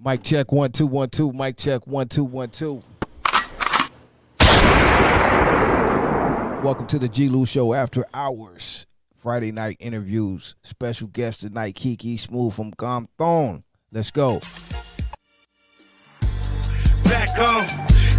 Mic check 1 2 1 2. Mic check 1 2 1 2. Welcome to the G-Lew Show After Hours. Friday night interviews. Special guest tonight, KiKi Smooth from Compton. Let's go. Back on,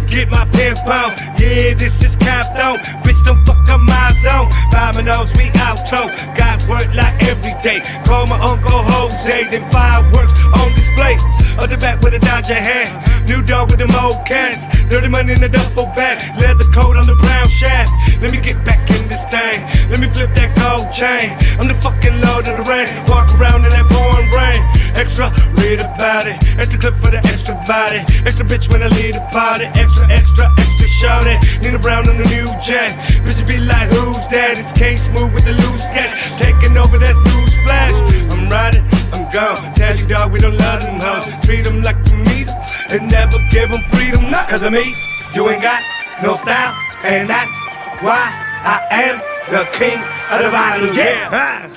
get my pimp on. Yeah, this is Compton. Bitch, don't fuck up my zone. Dominoes, we out, toe. Got work like every day. Call my Uncle Jose, then fireworks on display. On the back with a Dodger hat. New dog with them old cats. Dirty money in the duffel bag. Leather coat on the brown shaft. Let me get back in this thing. Let me flip that gold chain. I'm the fucking Lord of the Rain. Walk around in that pouring rain. Extra, read about it. Extra clip for the extra body. Extra bitch when I lead the party. Extra, extra, extra shorty. Nina Brown on the new jack. Bitch be like, who's that? It's K-Smooth with the loose cat. Taking over, that's news flash. I'm riding, I'm gone. Tell you dog, we don't love them hoes. Treat them like you need them. And never give them freedom. Not cause of me. You ain't got no style. And that's why I am the king of the violence. Yeah.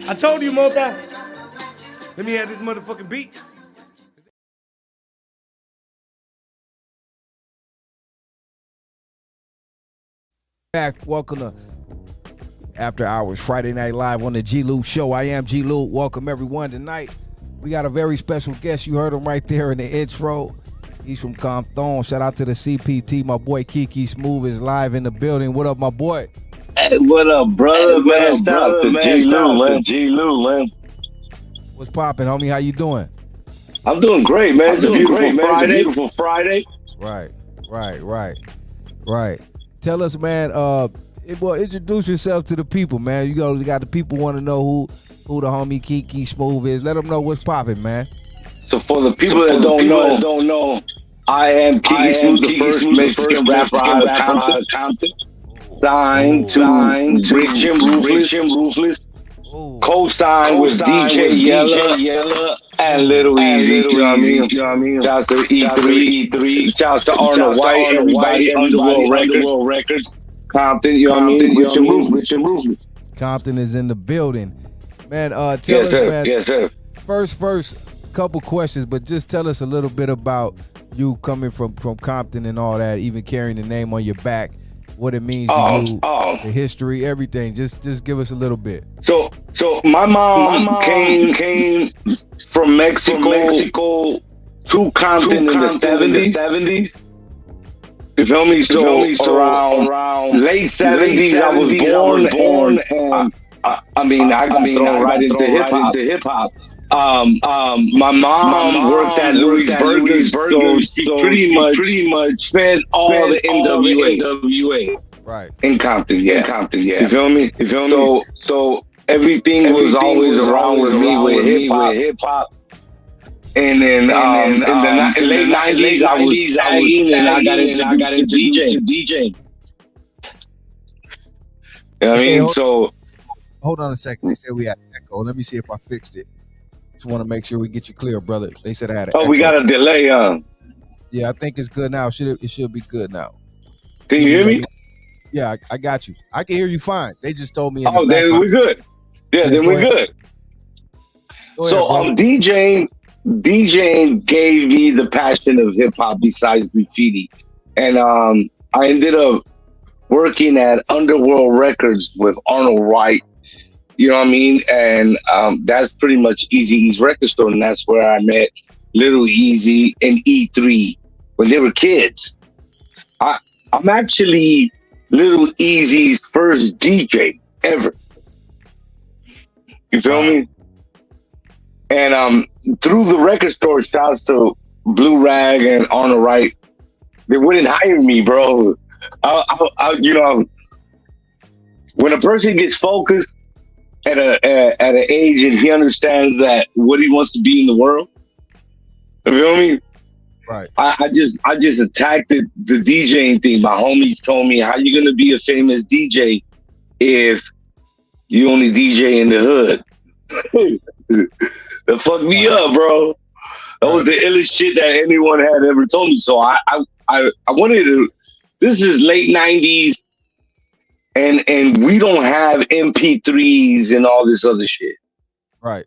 I told you, Mota. Let me have this motherfucking beat. Back, welcome to After Hours Friday Night Live on the G-Lew Show. I am G-Lew. Welcome everyone tonight. We got a very special guest. You heard him right there in the intro. He's from Compton. Shout out to the CPT. My boy KiKi Smooth is live in the building. What up, my boy? Hey, what up, brother? Man, shout out to G-Lew, man. What's poppin', homie? How you doing? I'm doing great, man. It's a beautiful Friday. Right. Tell us, man. Well, introduce yourself to the people, man. You got the people want to know who the homie KiKi Smooth is. Let them know what's poppin', man. So for the people that don't know, I am KiKi Smooth, the first Mexican rapper out of Compton. Signed to Rich and Ruthless. Co-signed with DJ Yella and Little Easy. You know what I mean? Shouts to E3. Shouts to Arnold White, everybody, Underworld Records. Compton, you know what I mean? Rich and Ruthless. Compton is in the building. Man, tell us, man. Yes, sir. First, couple questions, but just tell us a little bit about you coming from Compton and all that, even carrying the name on your back, what it means to you, the history, everything. Just give us a little bit. So my mom came from Mexico to Compton in the 70s. You feel me? So around late 70s, I was born, and I got thrown right into hip hop. My mom worked at Louis Burgers, so she pretty much spent all the NWA right in Compton. Yeah. You feel me? So everything was always around with me with hip hop. And then in the late 90s, I was tagging and I got into DJing. You know what I mean? So hold on a second. They said we had echo. Let me see if I fixed it. Just want to make sure we get you clear, brother. They said I had an echo. We got a delay, Yeah, I think it's good now. It should be good now. Can you hear me? Yeah, I got you. I can hear you fine. They just told me. Then we're good. Yeah, then we're good. So DJing gave me the passion of hip hop besides graffiti, and I ended up working at Underworld Records with Arnold White. You know what I mean? And that's pretty much Eazy-E's record store, and that's where I met Little Easy and E3 when they were kids. I'm actually Little Easy's first DJ ever. You feel me? And through the record store, shouts to Blue Rag and Arnold Wright, they wouldn't hire me, bro. When a person gets focused at an age and he understands that what he wants to be in the world, you feel me? Right. I just attacked the DJing thing. My homies told me, how you gonna be a famous DJ if you only DJ in the hood? That fucked me up, bro. That was the illest shit that anyone had ever told me. So I wanted to. This is late 90s, and we don't have MP3s and all this other shit. Right.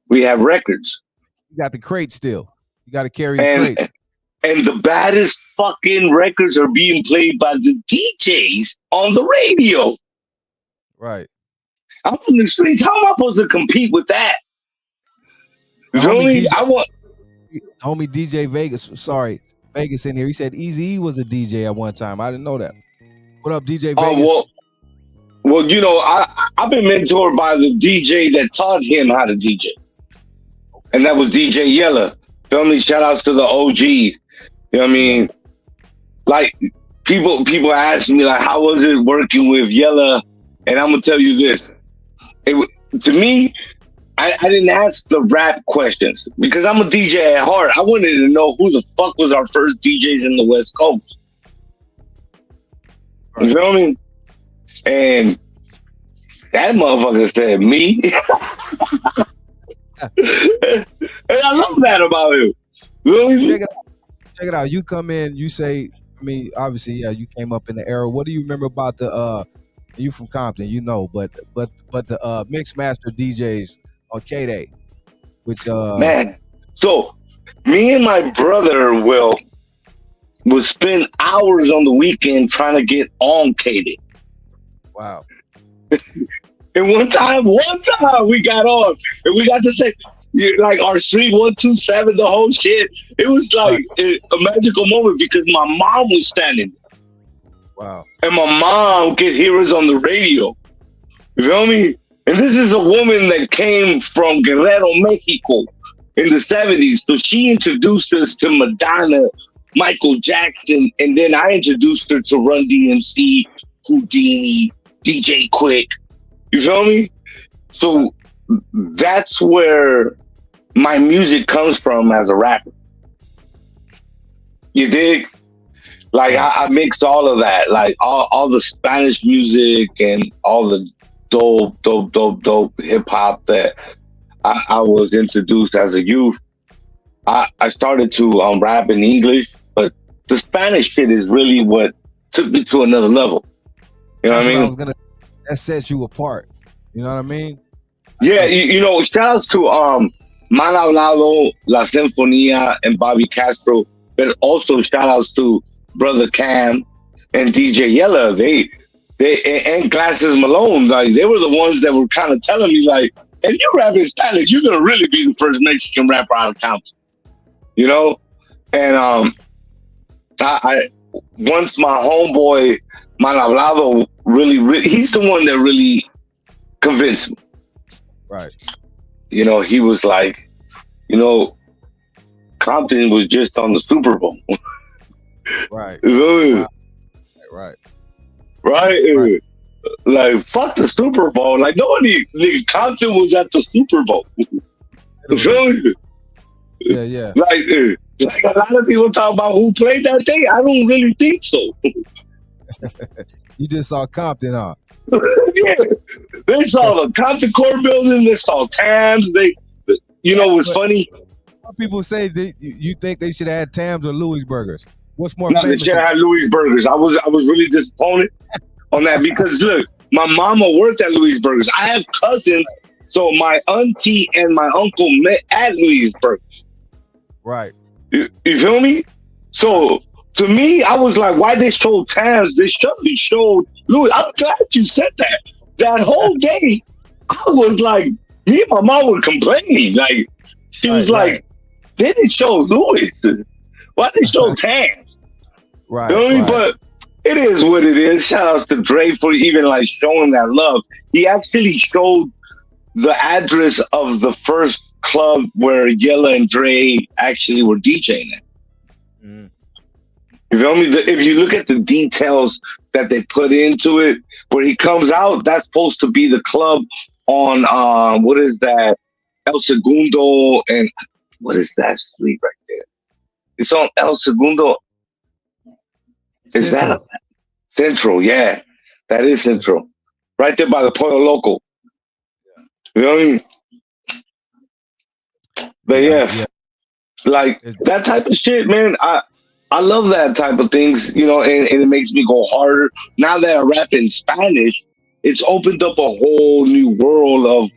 We have records. You got the crate still. You got to carry your crate. And the baddest fucking records are being played by the DJs on the radio. Right. I'm from the streets. How am I supposed to compete with that? The Homie DJ Vegas in here. He said Eazy-E was a DJ at one time. I didn't know that. What up, DJ Vegas? Well, you know, I've been mentored by the DJ that taught him how to DJ. And that was DJ Yella. Feel me? Shout outs to the OG. You know what I mean? Like, people ask me, like, how was it working with Yella? And I'm going to tell you this. To me, I didn't ask the rap questions because I'm a DJ at heart. I wanted to know who the fuck was our first DJs in the West Coast. You feel me? And that motherfucker said me. And I love that about him. Really? Check it out. You come in, you say, I mean, obviously, yeah, you came up in the era. What do you remember about the you from Compton, you know, but the mixed master DJs on K-Day, which man. So me and my brother would spend hours on the weekend trying to get on K-Day. Wow. And one time we got on and we got to say, like, our street 127, the whole shit. It was like a magical moment because my mom was standing there. Wow. And my mom could hear us on the radio. You feel me? And this is a woman that came from Guerrero, Mexico in the 70s. So she introduced us to Madonna, Michael Jackson, and then I introduced her to Run DMC, Houdini, DJ Quick. You feel me? So that's where my music comes from as a rapper. You dig? Like, I mix all of that, like all the Spanish music and all the dope hip hop that I was introduced as a youth. I started to rap in English, but the Spanish shit is really what took me to another level. You know what I mean? That sets you apart. You know what I mean? Yeah, you know, shout outs to Man Hablado, La Sinfonía, and Bobby Castro, but also shout outs to Brother Cam and DJ Yella. They and Glasses Malone, like, they were the ones that were kind of telling me, like, if you rap in Spanish, you're gonna really be the first Mexican rapper out of Compton. You know? And I once my homeboy Man Hablado really he's the one that really convinced me. Right. You know, he was like, you know, Compton was just on the Super Bowl. Right. Right. Like, fuck the Super Bowl. Like, nigga, Compton was at the Super Bowl. Yeah. Like a lot of people talk about who played that day. I don't really think so. You just saw Compton, huh? Yeah. They saw the Compton Court Building. They saw Tams. What's funny? People say you think they should have had Tams or Louis Burgers. What's more no, famous? They should have had Louis Burgers. I was really disappointed on that because look, my mama worked at Louis Burgers. I have cousins, so my auntie and my uncle met at Louis Burgers. Right. You feel me? So to me, I was like, why they showed Tams? They showed Louis. I'm glad you said that. That whole day, I was like, me and my mom were complaining. Like, she was like, they didn't show Louis. Why they show Tams? Right. You know what I mean? But it is what it is. Shout outs to Dre for even like showing that love. He actually showed the address of the first club where Yella and Dre actually were DJing at. Mm. You feel me? If you look at the details that they put into it, where he comes out, that's supposed to be the club on what is that? El Segundo, and what is that street right there? It's on El Segundo. Is that Central? Yeah, that is Central. Right there by the Pollo Loco. You know what I mean? But yeah, like that type of shit, man. I love that type of things, you know, and it makes me go harder. Now that I rap in Spanish, it's opened up a whole new world of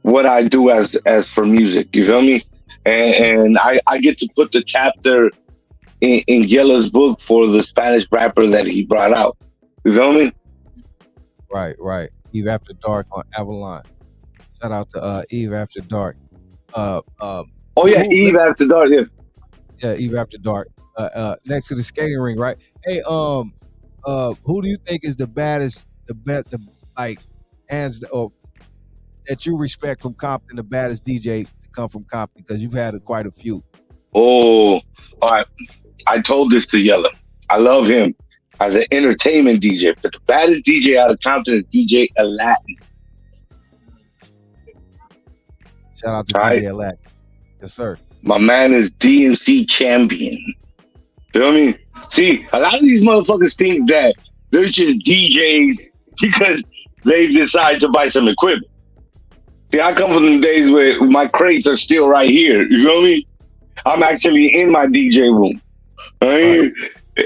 what I do as for music. You feel me? and I get to put the chapter in Yella's book for the Spanish rapper that he brought out. You feel me? Right. Eve After Dark on Avalon. Shout out to Eve After Dark. Oh yeah, Eve After Dark. Yeah. Yeah, Eve After Dark. Next to the skating ring, right? Hey, who do you think is the baddest, hands or that you respect from Compton, the baddest DJ to come from Compton? Because you've had quite a few. Oh, all right. I told this to Yella. I love him as an entertainment DJ, but the baddest DJ out of Compton is DJ Aladdin. Shout out to DJ Aladdin. Yes, sir. My man is DMC champion. Feel me? See, a lot of these motherfuckers think that they're just DJs because they decide to buy some equipment. See, I come from the days where my crates are still right here. You feel me? I'm actually in my DJ room. Right?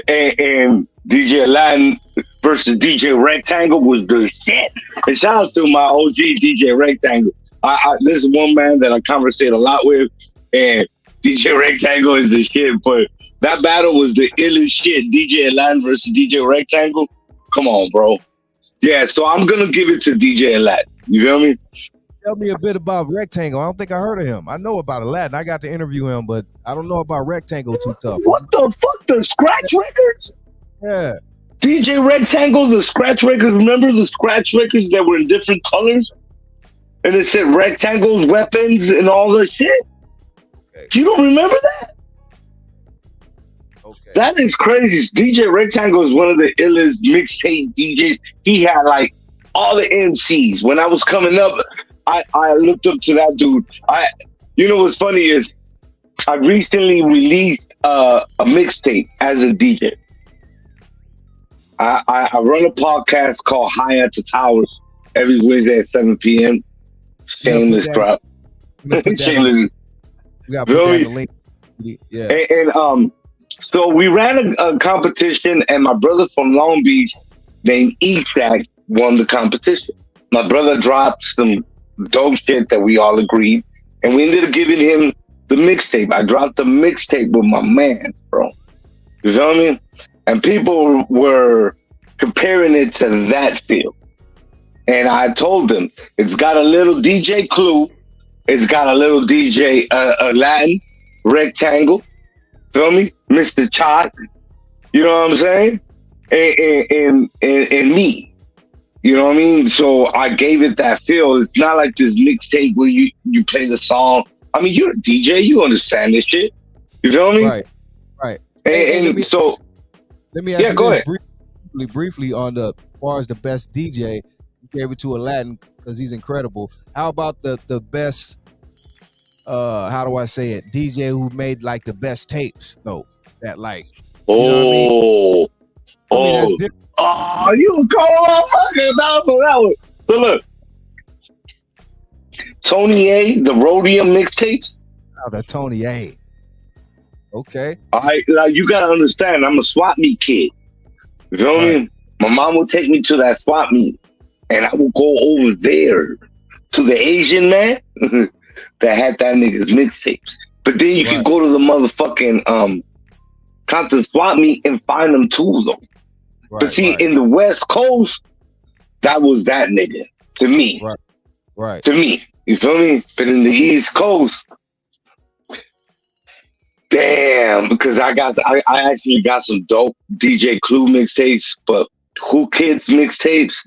And DJ Aladdin versus DJ Rectangle was the shit. And shout out to my OG DJ Rectangle. This is one man that I conversate a lot with, and DJ Rectangle is the shit. But that battle was the illest shit. DJ Aladdin versus DJ Rectangle. Come on, bro. Yeah, so I'm gonna give it to DJ Aladdin. You feel me? Tell me a bit about Rectangle. I don't think I heard of him. I know about Aladdin. I got to interview him, but I don't know about Rectangle too tough. What the fuck? The scratch records? Yeah. DJ Rectangle, the scratch records. Remember the scratch records that were in different colors? And it said Rectangle's weapons and all that shit? Okay. You don't remember that? Okay. That is crazy. DJ Rectangle is one of the illest mixtape DJs. He had like all the MCs. When I was coming up, I looked up to that dude. You know what's funny is I recently released a mixtape as a DJ. I run a podcast called High at the Towers every Wednesday at 7 p.m. Shameless drop. Shameless. We got to put that in the link. Yeah. And so we ran a competition, and my brother from Long Beach named Esac won the competition. My brother dropped some dope shit that we all agreed, and we ended up giving him the mixtape. I dropped the mixtape with my man, bro. You feel me? And people were comparing it to that feel. And I told them, it's got a little DJ Clue, it's got a little DJ Latin, Rectangle, feel me? Mr. Chot, you know what I'm saying? And me. You know what I mean? So I gave it that feel. It's not like this mixtape where you play the song. I mean, you're a DJ. You understand this shit. You feel me? Right. And let me ask you go ahead. Briefly on as far as the best DJ, you gave it to Aladdin because he's incredible. How about the best, how do I say it, DJ who made like the best tapes though? That like, you know what I mean? That's different. Oh, you go on fucking down for that one. So look, Tony A, the Rhodium mixtapes. Oh, the Tony A. Okay. All right, now you gotta understand, I'm a swap meet kid. You feel me? My mom will take me to that swap meet, and I will go over there to the Asian man that had that nigga's mixtapes. But then you can go to the motherfucking Compton swap meet and find them too, though. But see, in the West Coast, that was that nigga to me. Right. To me, you feel me? But in the East Coast, damn, because I actually got some dope DJ Clue mixtapes, but Who Kids mixtapes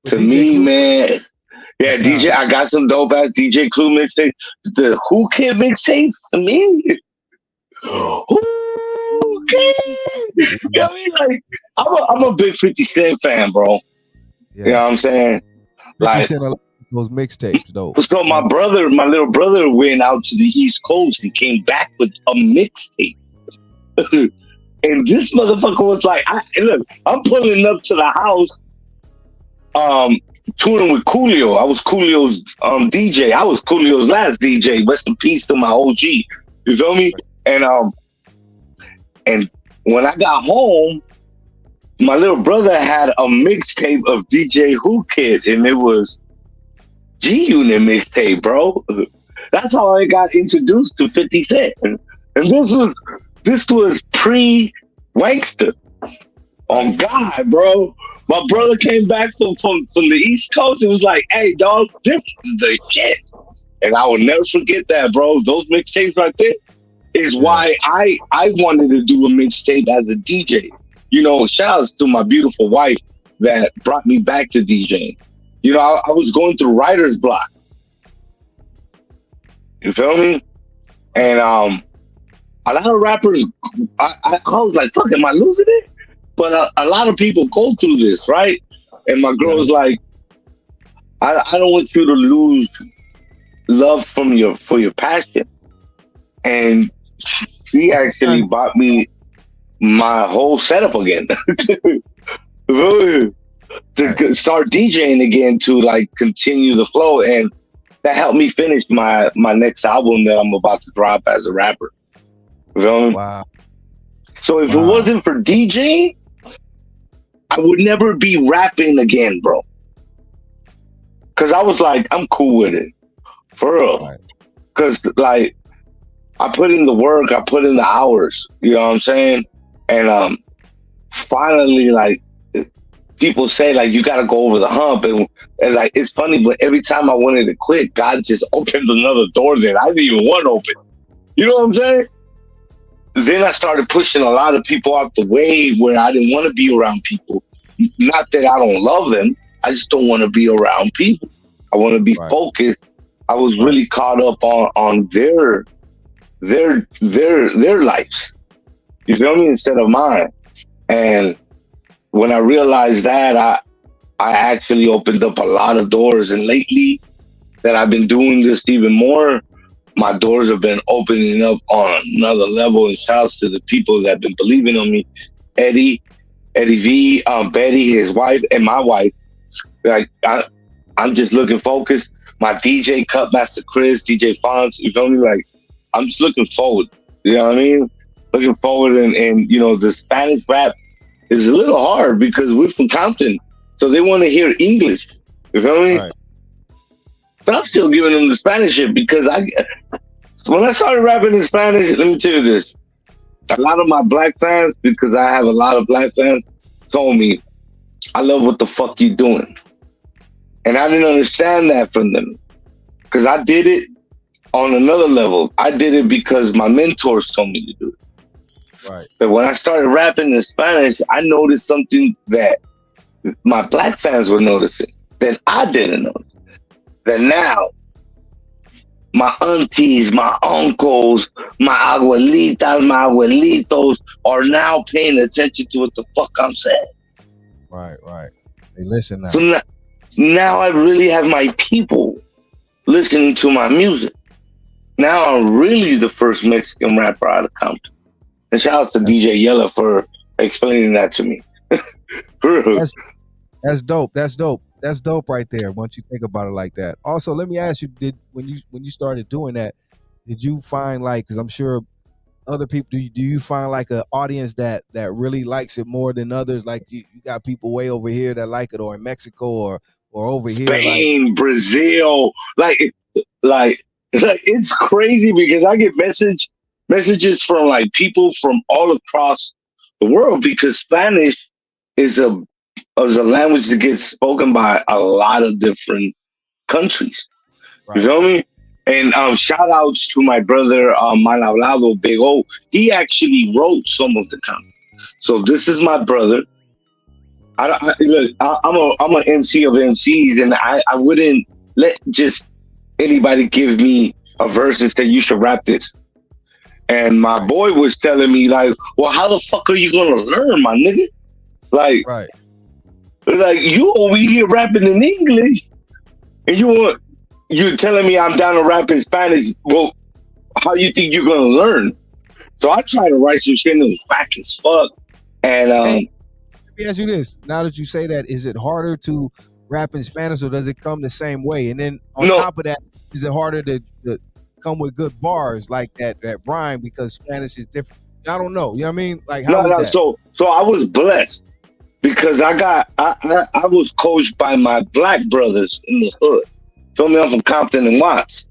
to me, man. Yeah, DJ, I got some dope ass DJ Clue mixtapes. The Who Kid mixtapes to me. Who Kid? You know what I mean? Like, I'm a big 50 Cent fan, bro. Yeah. You know what I'm saying? Like those mixtapes, though. So my little brother went out to the East Coast and came back with a mixtape. And this motherfucker was like, look, I'm pulling up to the house, touring with Coolio. I was Coolio's DJ. I was Coolio's last DJ. Rest in peace to my OG. You feel me? And when I got home, my little brother had a mixtape of DJ Who Kid, and it was G-Unit mixtape, bro. That's how I got introduced to 50 Cent. And this was pre-Wankster. On God, bro. My brother came back from the East Coast and was like, hey, dog, this is the shit. And I will never forget that, bro. Those mixtapes right there is why I wanted to do a mixtape as a DJ. You know, shout outs to my beautiful wife that brought me back to DJing. You know, I was going through writer's block. You feel me? And a lot of rappers, I was like, fuck, am I losing it? But a lot of people go through this, right? And my girl was like, I don't want you to lose love for your passion. And she actually bought me my whole setup again to start DJing again, to like continue the flow. And that helped me finish my next album that I'm about to drop as a rapper. You feel me? Wow. So if it wasn't for DJing, I would never be rapping again, bro. Cause I was like, I'm cool with it. For real. Right. Cause like I put in the work, I put in the hours, you know what I'm saying? And finally, like, people say like you gotta go over the hump, and like it's funny, but every time I wanted to quit, God just opened another door that I didn't even want open. You know what I'm saying? Then I started pushing a lot of people out the way where I didn't want to be around people. Not that I don't love them, I just don't want to be around people. I want to be focused. I was really caught up on their lives. You feel me? Instead of mine. And when I realized that, I actually opened up a lot of doors. And lately that I've been doing this even more, my doors have been opening up on another level. And shouts to the people that have been believing on me. Eddie V, Betty, his wife, and my wife. Like I'm just looking focused. My DJ, Cutmaster Chris, DJ Fonz, you feel me? Like, I'm just looking forward. You know what I mean? Looking forward, and you know, the Spanish rap is a little hard because we're from Compton, so they want to hear English. You feel me? Right. But I'm still giving them the Spanish shit because when I started rapping in Spanish, let me tell you this. A lot of my black fans, because I have a lot of black fans, told me, I love what the fuck you doing. And I didn't understand that from them because I did it on another level. I did it because my mentors told me to do it. Right. But when I started rapping in Spanish, I noticed something that my black fans were noticing that I didn't notice. That now, my aunties, my uncles, my abuelitas, my abuelitos are now paying attention to what the fuck I'm saying. Right. They listen now. So now I really have my people listening to my music. Now I'm really the first Mexican rapper out of Compton. And shout out to DJ Yella for explaining that to me. That's dope. That's dope right there. Once you think about it like that. Also, let me ask you: when you started doing that, did you find like? Because I'm sure other people. Do you find like an audience that really likes it more than others? Like you got people way over here that like it, or in Mexico, or over here, Spain, like Brazil, like it's crazy because I get messages from like people from all across the world because Spanish is a language that gets spoken by a lot of different countries. Right. You feel me? And shout outs to my brother Mal Hablado, Big O. He actually wrote some of the comments. So this is my brother. I'm an MC of MCs, and I wouldn't let just anybody give me a verse and say you should rap this. And my boy was telling me like, well, how the fuck are you gonna learn, my nigga? Like, like you over here rapping in English, and you're telling me I'm down to rap in Spanish. Well, how you think you're gonna learn? So I try to write some shit that was whack as fuck. And let me ask you this: now that you say that, is it harder to rap in Spanish, or does it come the same way? And then on top of that, is it harder to come with good bars like that rhyme because Spanish is different? I don't know. You know what I mean? Like how no. So I was blessed because I was coached by my black brothers in the hood. Feel me? I'm from Compton and Watts.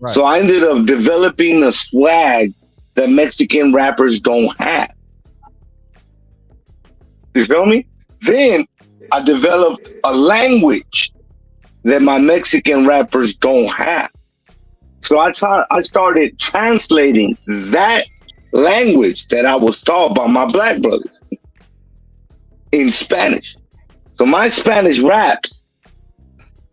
Right. So I ended up developing a swag that Mexican rappers don't have. You feel me? Then I developed a language that my Mexican rappers don't have. So I started translating that language that I was taught by my black brothers in Spanish. So my Spanish raps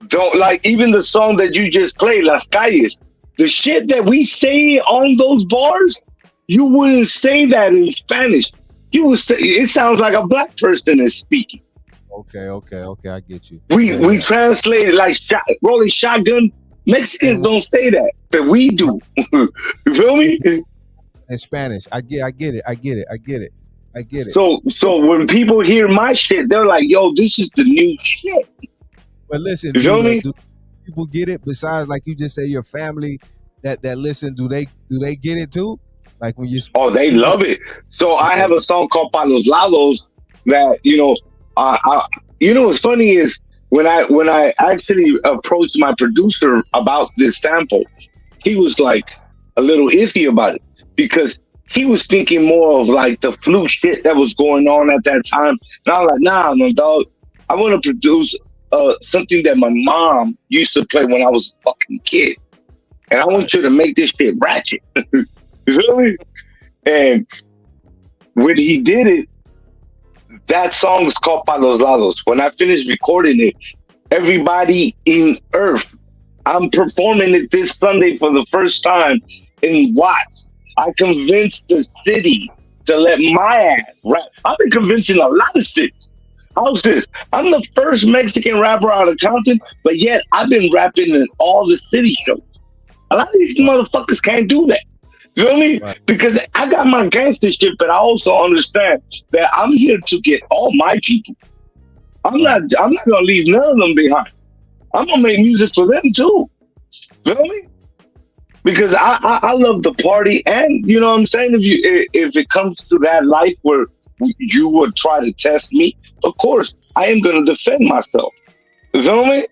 don't, like, even the song that you just played, Las Calles, the shit that we say on those bars, you wouldn't say that in Spanish. You would say, it sounds like a black person is speaking. Okay, I get you. We translate it like rolling shotgun. Mexicans don't say that, but we do. You feel me? In Spanish, I get it. So when people hear my shit, they're like, "Yo, this is the new shit." But listen, you feel me? Do people get it? Besides, like you just say, your family that listen, do they get it too? Like when you they love it. So I have a song called Palos that what's funny is when I actually approached my producer about this sample, he was like a little iffy about it because he was thinking more of like the flu shit that was going on at that time. And I was like, nah, no, dog. I want to produce something that my mom used to play when I was a fucking kid. And I want you to make this shit ratchet. You feel me? And when he did it, that song is called Palos Lados. When I finished recording it, everybody in Earth, I'm performing it this Sunday for the first time in Watts. I convinced the city to let my ass rap. I've been convincing a lot of cities. How's this? I'm the first Mexican rapper out of Compton, but yet I've been rapping in all the city shows. A lot of these motherfuckers can't do that. You feel me? Right. Because I got my gangster shit, but I also understand that I'm here to get all my people. I'm not gonna leave none of them behind. I'm gonna make music for them too. Feel me? Because I love the party, and you know what I'm saying? If it comes to that life where you would try to test me, of course I am gonna defend myself. You feel me?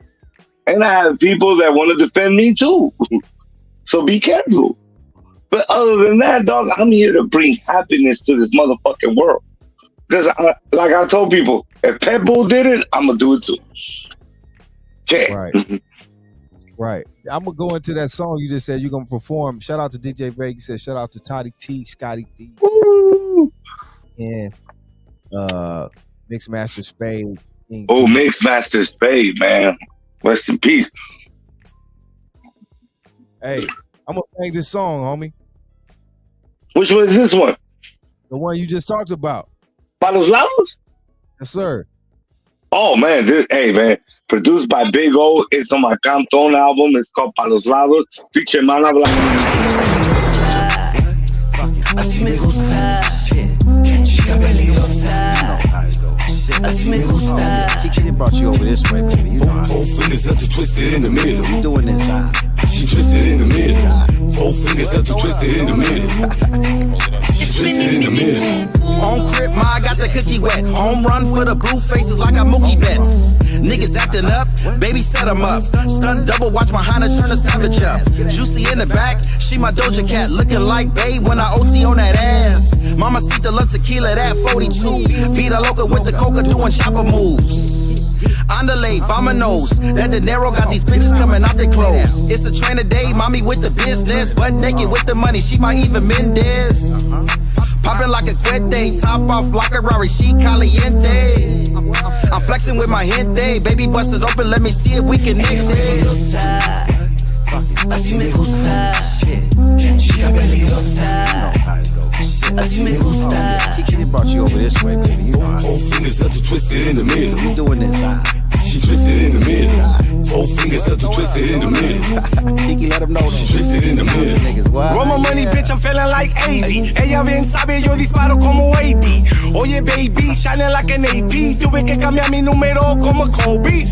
And I have people that want to defend me too. So be careful. But other than that, dog, I'm here to bring happiness to this motherfucking world. Because like I told people, if Pitbull did it, I'm gonna do it too. Okay. Right. Right. I'm gonna go into that song you just said you're gonna perform. Shout out to DJ Vegas. Said shout out to Toddy T, Scotty D, Woo! and Mixmaster Spade. Oh, Mixmaster Spade, man. Rest in peace. Hey, I'm gonna sing this song, homie. Which one is this one? The one you just talked about. Palos Lados? Yes, sir. Oh man, hey man, produced by Big O. It's on my Compton album. It's called Palos Lados. Feature Mana Blanca. Así me gusta. Chica peligrosa. Así me gusta. KiKi brought you over this way, baby. You know how Four fingers up to twisted in the middle. you doing this. She twisted in the middle. Four fingers up to twisted in the middle. She twisted in the middle. On crib, ma, I got the cookie wet. Home run for the blue faces like I Mookie Betts. Niggas acting up, baby set 'em up. Stunt double, watch my Honda turn a savage up. Juicy in the back, she my Doja Cat. Looking like babe when I OT on that ass. Mama Sita love tequila, that 42. Vida loca with the coca doing chopper moves. Underlay, nose. That De Niro got these bitches coming out their clothes. It's a train a day, mommy with the business. Butt naked with the money, she might even Mendez. Popping like a cuete, top off like a Rari, she caliente. I'm flexing with my gente, baby bust it open, let me see if we can mix it. Así me gusta. Chica peligrosa. Así me gusta. KiKi brought you over this way, baby. You know how Four fingers up to twisted in the middle. you doing this. She twisted in the middle. Four fingers up to twisted in the middle. KiKi, let them know. She twisted in the middle. Niggas, what? Roll my money, bitch, I'm feeling like 80. Ella bien sabe, yo disparo como 80. Oye, baby, shining like an AP. Tuve que cambiar mi número como Kobe.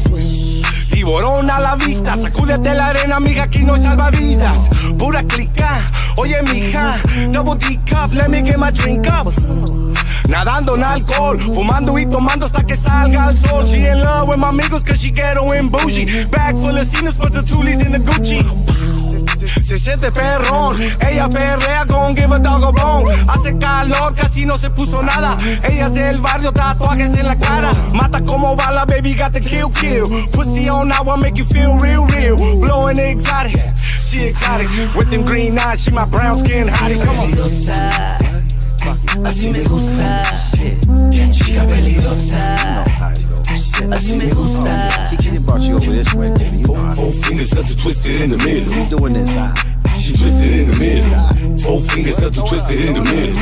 Tiburón a la vista, sacúdete la arena, amiga, aquí no hay salvavidas. Pura clica, oye, mija, double D cup, let me get my drink up. Nadando en alcohol, fumando y tomando hasta que salga el sol. She in love with my amigos cause she ghetto and bougie. Bag full of Cenas, put the Tulis in the Gucci. Se siente perrón. Ella perrea con give a dog a bone. Hace calor, casi no se puso nada. Ella es del barrio, tatuajes en la cara. Mata como bala, baby, got the kill. Pussy on that one, make you feel real. Blowing exotic, she exotic. With them green eyes, she my brown skin hottie. Come on. Así me gusta, chica peligrosa. Así me gusta. KiKi brought you over this way, baby. Four fingers up to twist it in the middle. You doing this, She twisted in the middle. Four fingers up to twist it in the middle.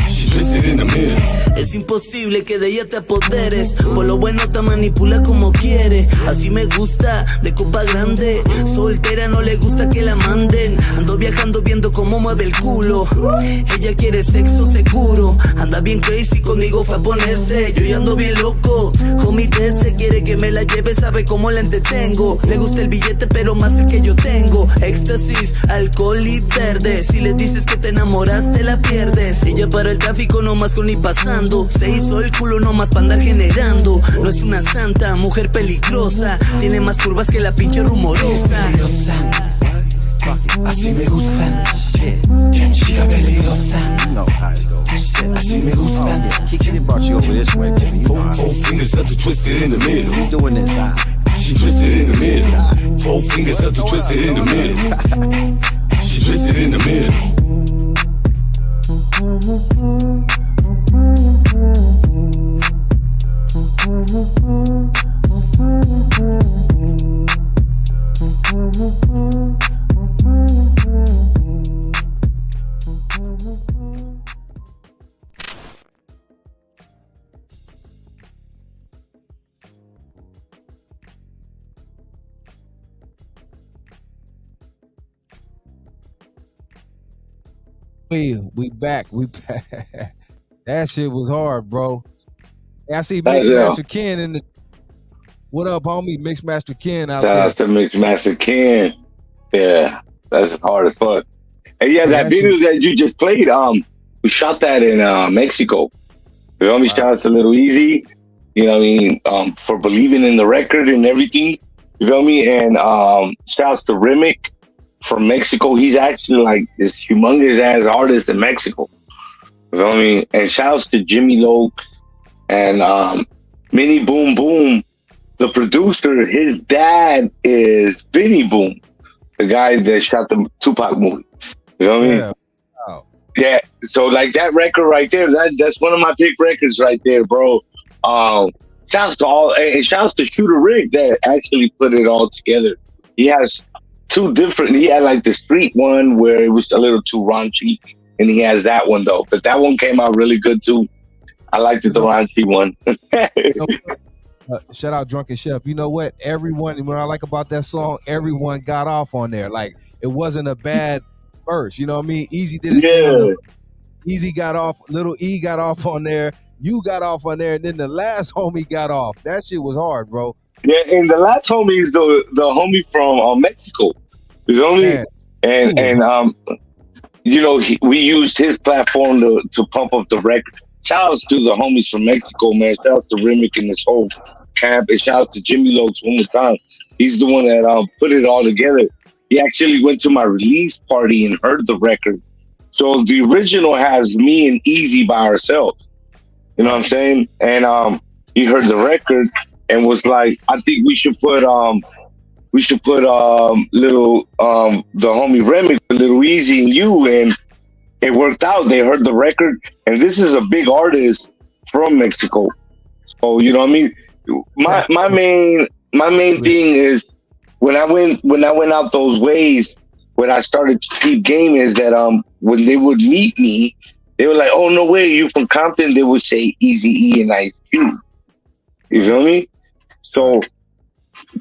She twisted in the middle. Es imposible que de ella te apoderes. Por lo bueno te manipula como quiere. Así me gusta, de copa grande. Soltera no le gusta que la manden. Ando viajando viendo cómo mueve el culo. Ella quiere sexo seguro. Anda bien crazy, conmigo fue a ponerse. Yo ya ando bien loco. Homie se quiere que me la lleve, sabe cómo la entretengo. Le gusta el billete pero más el que yo tengo. Éxtasis, alcohol y verde. Si le dices que te enamoraste la pierdes. Ella para el tráfico nomás con ni pasando. Se hizo el culo nomás para andar generando. No es una santa, mujer peligrosa. Tiene más curvas que la pinche rumorosa. Así me gustan. Chica peligrosa. You know how it goes. Así me gustan. KiKi brought you over this way, baby. Four fingers up to twist it in the middle. You doing this, She twisted in the middle. Four fingers up to twist it in the middle. She twisted in the middle. We back. That shit was hard, bro. Hey, I see That's it. Mixmaster Ken in the. What up, homie? Mixmaster Ken out Shout there. out to Mixmaster Ken. Yeah, that's hard as fuck. And yeah, that Yeah, video that you just played, we shot that in Mexico. You know what I mean? Shout out to Little Easy, you know what I mean, for believing in the record and everything. You feel me? And shout out to Remick from Mexico. He's actually like this humongous ass artist in Mexico. You know what I mean? And shout outs to Jimmy Lokes and Mini Boom Boom. The producer, his dad is Benny Boom, the guy that shot the Tupac movie. You know what I mean? Yeah. Wow. Yeah. So like that record right there, that's one of my big records right there, bro. Shouts to all, and shouts to Shooter Rick that actually put it all together. He has two different. He had like the street one where it was a little too raunchy, and he has that one though. But that one came out really good too. I liked the raunchy one. Shout out Drunken Chef. You know what? Everyone, what I like about that song, everyone got off on there. Like, it wasn't a bad verse. You know what I mean? Easy did his thing. Easy got off. Little E got off on there. You got off on there. And then the last homie got off. That shit was hard, bro. Yeah, and the last homie is the homie from Mexico. You know what I mean? And you know, we used his platform to pump up the record. Shout outs to the homies from Mexico, man. Shout out to Remick and this whole camp. And shout out to Jimmy Lokes one more time. He's the one that put it all together. He actually went to my release party and heard the record. So the original has me and Easy by ourselves. You know what I'm saying? And he heard the record and was like, I think we should put little the homie Remick, Little Easy, and you, and it worked out. They heard the record, and this is a big artist from Mexico. So you know what I mean? My main thing is when I went out those ways, when I started to keep game is that when they would meet me, they were like, "Oh no way, you from Compton?" They would say Eazy-E and Ice Cube. You feel me? So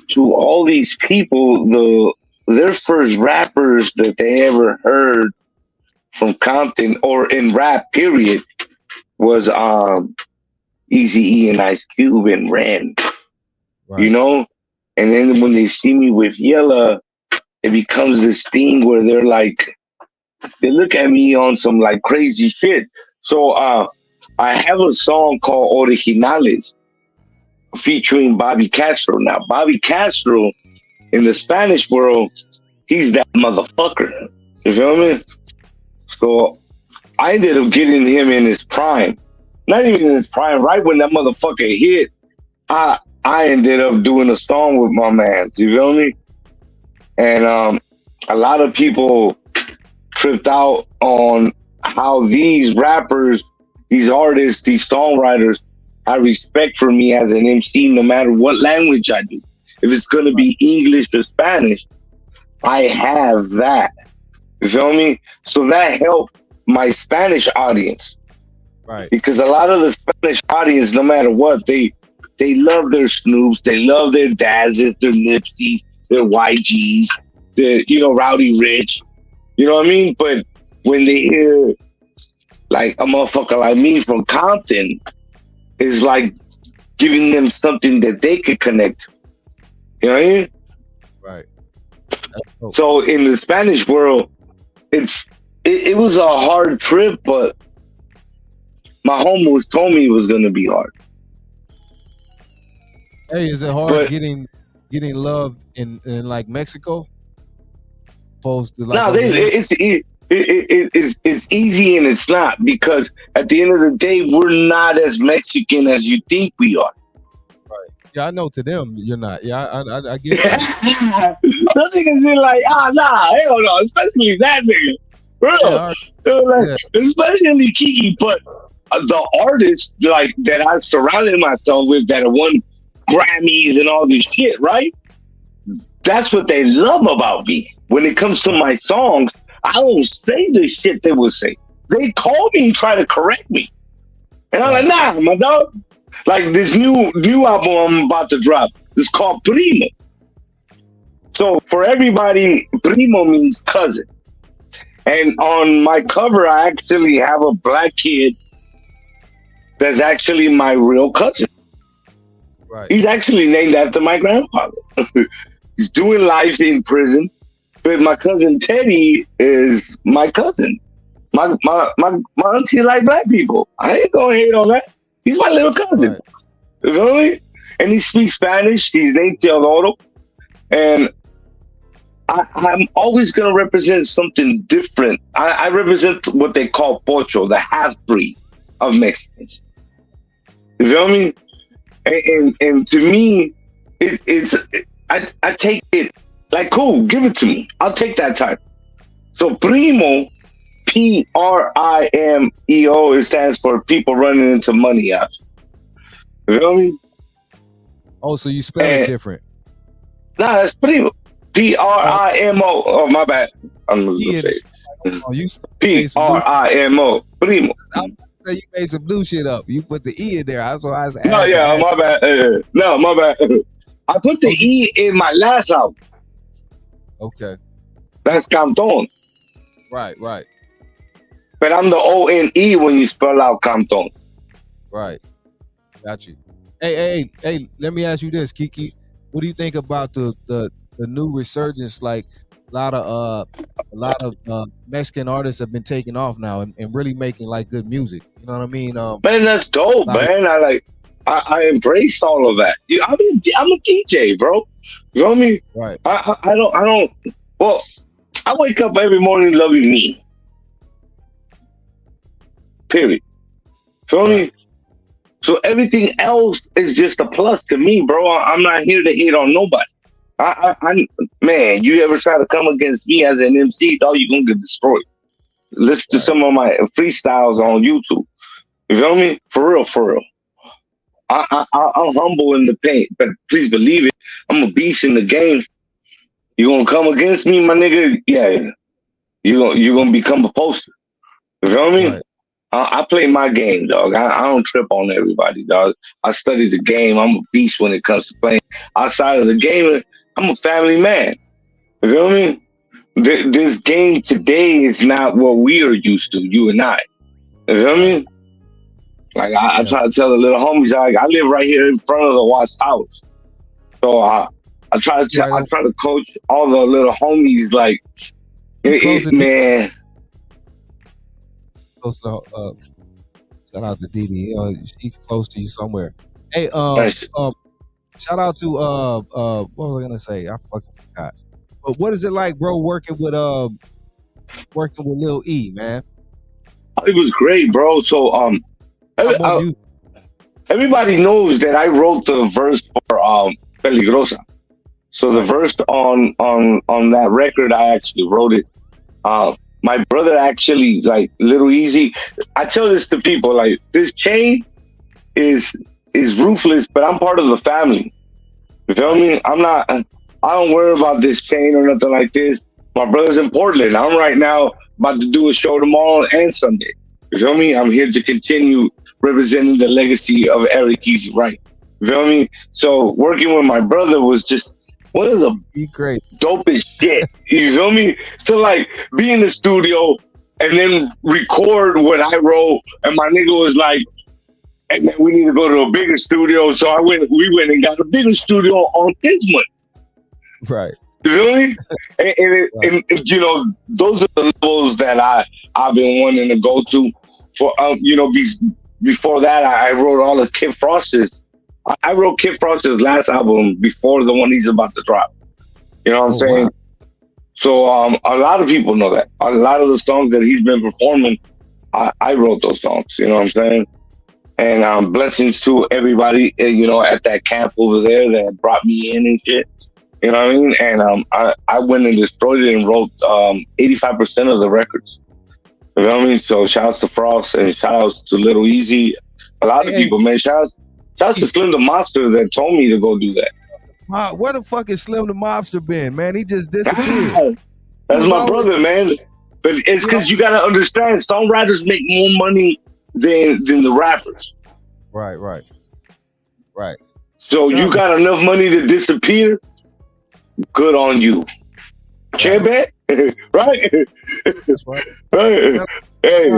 to all these people, their first rappers that they ever heard from Compton or in rap period was Eazy-E and Ice Cube and Ren. Right. You know? And then when they see me with Yella, it becomes this thing where they're like, they look at me on some like crazy shit. So I have a song called Originales featuring Bobby Castro. Now, Bobby Castro in the Spanish world, he's that motherfucker. You feel me? So I ended up getting him in his prime. Not even in his prime. Right when that motherfucker hit, I ended up doing a song with my man. You feel me? And a lot of people tripped out on how these rappers, these artists, these songwriters have respect for me as an MC no matter what language I do. If it's going to be English or Spanish, I have that. You feel me? So that helped my Spanish audience. Right. Because a lot of the Spanish audience, no matter what, they love their Snoops, they love their Dazzes, their Nipseys, their YGs, their, Rowdy Rich. You know what I mean? But when they hear like a motherfucker like me from Compton, is like giving them something that they could connect to. You know what I mean? Right. So in the Spanish world, it was a hard trip, but my homos told me it was gonna be hard. Hey, is it hard getting love in like Mexico? Opposed to like no, it's easy and it's not, because at the end of the day, we're not as Mexican as you think we are. Right. Yeah, I know to them you're not. Yeah, I get that. Some niggas be like, nah, hell no, especially that nigga. Bro, especially KiKi, but the artists like that I've surrounded myself with that have won Grammys and all this shit, right? That's what they love about me. When it comes to my songs, I don't say the shit they would say. They call me and try to correct me. And I'm like, nah, my dog. Like this new album I'm about to drop, it's called Primo. So for everybody, Primo means cousin. And on my cover, I actually have a black kid that's actually my real cousin. Right. He's actually named after my grandfather. He's doing life in prison. But my cousin Teddy is my cousin. My auntie like black people. I ain't gonna hate on that. He's my little cousin. Right. You feel me? And he speaks Spanish. He's named Teodoro. And I'm always gonna represent something different. I represent what they call pocho, the half-breed of Mexicans. You feel me? And to me, I take it like, cool, give it to me. I'll take that time. So Primo, Primo, it stands for people running into money out. You feel me? Oh, so you spell it different. Nah, that's Primo. Primo. Oh, my bad. I'm gonna say it. Primo. Primo. Say you made some blue shit up. You put the E in there. That's what I was asking. No, yeah, my bad. No, my bad. I put the E in my last album. Okay. That's Compton. Right. But I'm the O-N-E when you spell out Compton. Right. Got you. Hey, let me ask you this, KiKi. What do you think about the new resurgence? Like a lot of Mexican artists have been taking off now and really making like good music. You know what I mean? Man, that's dope, man. I embrace all of that. I'm a DJ, bro. You know what I mean? Right. I don't. Well, I wake up every morning loving me. Period. Feel me? So everything else is just a plus to me, bro. I'm not here to hate on nobody. Man, you ever try to come against me as an MC, dog, you're gonna get destroyed. Listen to some of my freestyles on YouTube. You feel me? For real. I'm humble in the paint, but please believe it, I'm a beast in the game. You gonna come against me, my nigga? Yeah, you gonna become a poster. You feel me? Right. I play my game, dog. I don't trip on everybody, dog. I study the game. I'm a beast when it comes to playing. Outside of the game, I'm a family man. You feel me? This game today is not what we are used to, you and I. You feel me? Like I try to tell the little homies, I live right here in front of the Watts house. So I try to coach all the little homies, like, man. Close to, shout out to DD. She's close to you somewhere. Hey, Nice. shout out to what was I gonna say? I fucking forgot. But what is it like, bro, working with Lil E, man? It was great, bro. So everybody knows that I wrote the verse for Peligrosa. So the verse on that record, I actually wrote it. My brother actually, like, Little Easy. I tell this to people, like, this chain is ruthless, but I'm part of the family. You feel me? I don't worry about this chain or nothing like this. My brother's in Portland. I'm right now about to do a show tomorrow and Sunday. You feel me? I'm here to continue representing the legacy of Eric Easy Wright. You feel me? So working with my brother was just one of the dopest shit. You feel me? To like be in the studio and then record what I wrote, and my nigga was like, "Hey man, we need to go to a bigger studio." So we went and got a bigger studio on his money. Right. You feel me? And you know, those are the levels that I've been wanting to go to. For you know, before that, I wrote all of Kid Frost's. I wrote Kid Frost's last album before the one he's about to drop. You know what I'm saying? Wow. So a lot of people know that. A lot of the songs that he's been performing, I wrote those songs. You know what I'm saying? And blessings to everybody, you know, at that camp over there that brought me in and shit. You know what I mean? And I went and destroyed it and wrote 85% of the records. You know what I mean? So shout outs to Frost and shout outs to Little Easy. A lot of people, man. Shout outs to Slim the Monster that told me to go do that. Wow, where the fuck is Slim the Mobster been, man? He just disappeared. That's my brother, man. But it's because you got to understand, songwriters make more money than the rappers. Right. So you got enough money to disappear, good on you. Chair bet? Right? That's right. Right. Hey,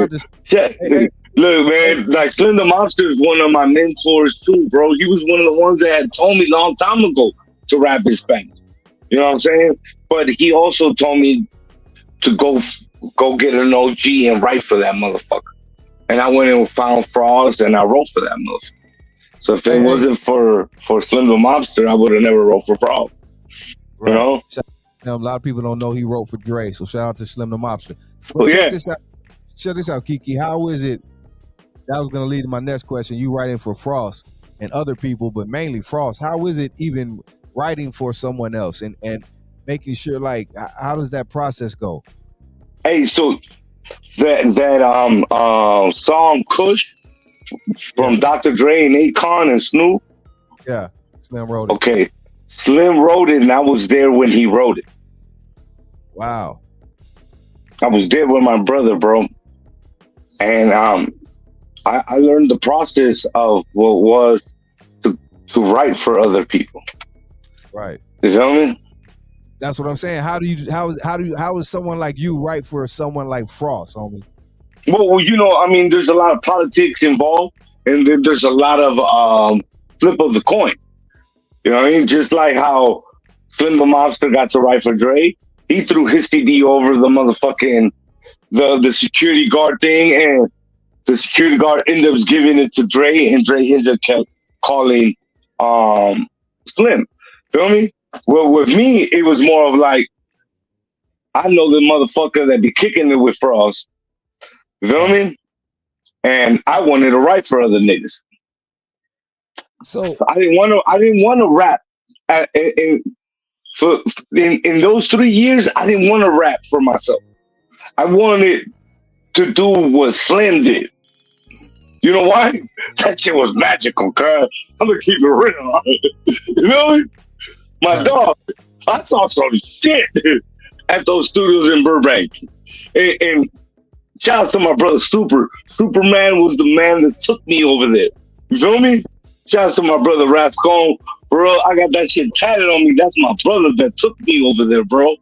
look, man, like Slim the Monster is one of my mentors too, bro. He was one of the ones that had told me a long time ago to rap in Spanish. You know what I'm saying? But he also told me to go get an OG and write for that motherfucker. And I went and found Frost and I wrote for that motherfucker. So if it wasn't for Slim the Mobster, I would have never wrote for Frost. Right. You know? Now, a lot of people don't know he wrote for Dre, so shout out to Slim the Mobster. But check this out, KiKi. How is it? That was going to lead to my next question. You writing for Frost and other people, but mainly Frost. How is it even writing for someone else and making sure, like, how does that process go? Hey, so that song Kush from Dr. Dre and Akon and Snoop. Yeah, Slim wrote it. Okay, Slim wrote it, and I was there when he wrote it. Wow. I was there with my brother, bro, and I learned the process of what was to write for other people. Right. You feel me? That's what I'm saying. How is someone like you write for someone like Frost, homie? Well, you know, I mean, there's a lot of politics involved, and then there's a lot of flip of the coin. You know what I mean? Just like how Slim the Mobster got to write for Dre, he threw his CD over the motherfucking the security guard thing, and the security guard ended up giving it to Dre, and Dre ends up kept calling Slim. Feel me? Well, with me, it was more of like, I know the motherfucker that be kicking it with Frost. You feel me? And I wanted to write for other niggas. So I didn't want to rap. In those 3 years, I didn't want to rap for myself. I wanted to do what Slim did. You know why? That shit was magical, cuz. I'm gonna keep it real. You know? My dog, I saw some shit at those studios in Burbank. And shout out to my brother Superman was the man that took me over there. You feel me? Shout out to my brother Rascon. Bro, I got that shit tatted on me. That's my brother that took me over there, bro.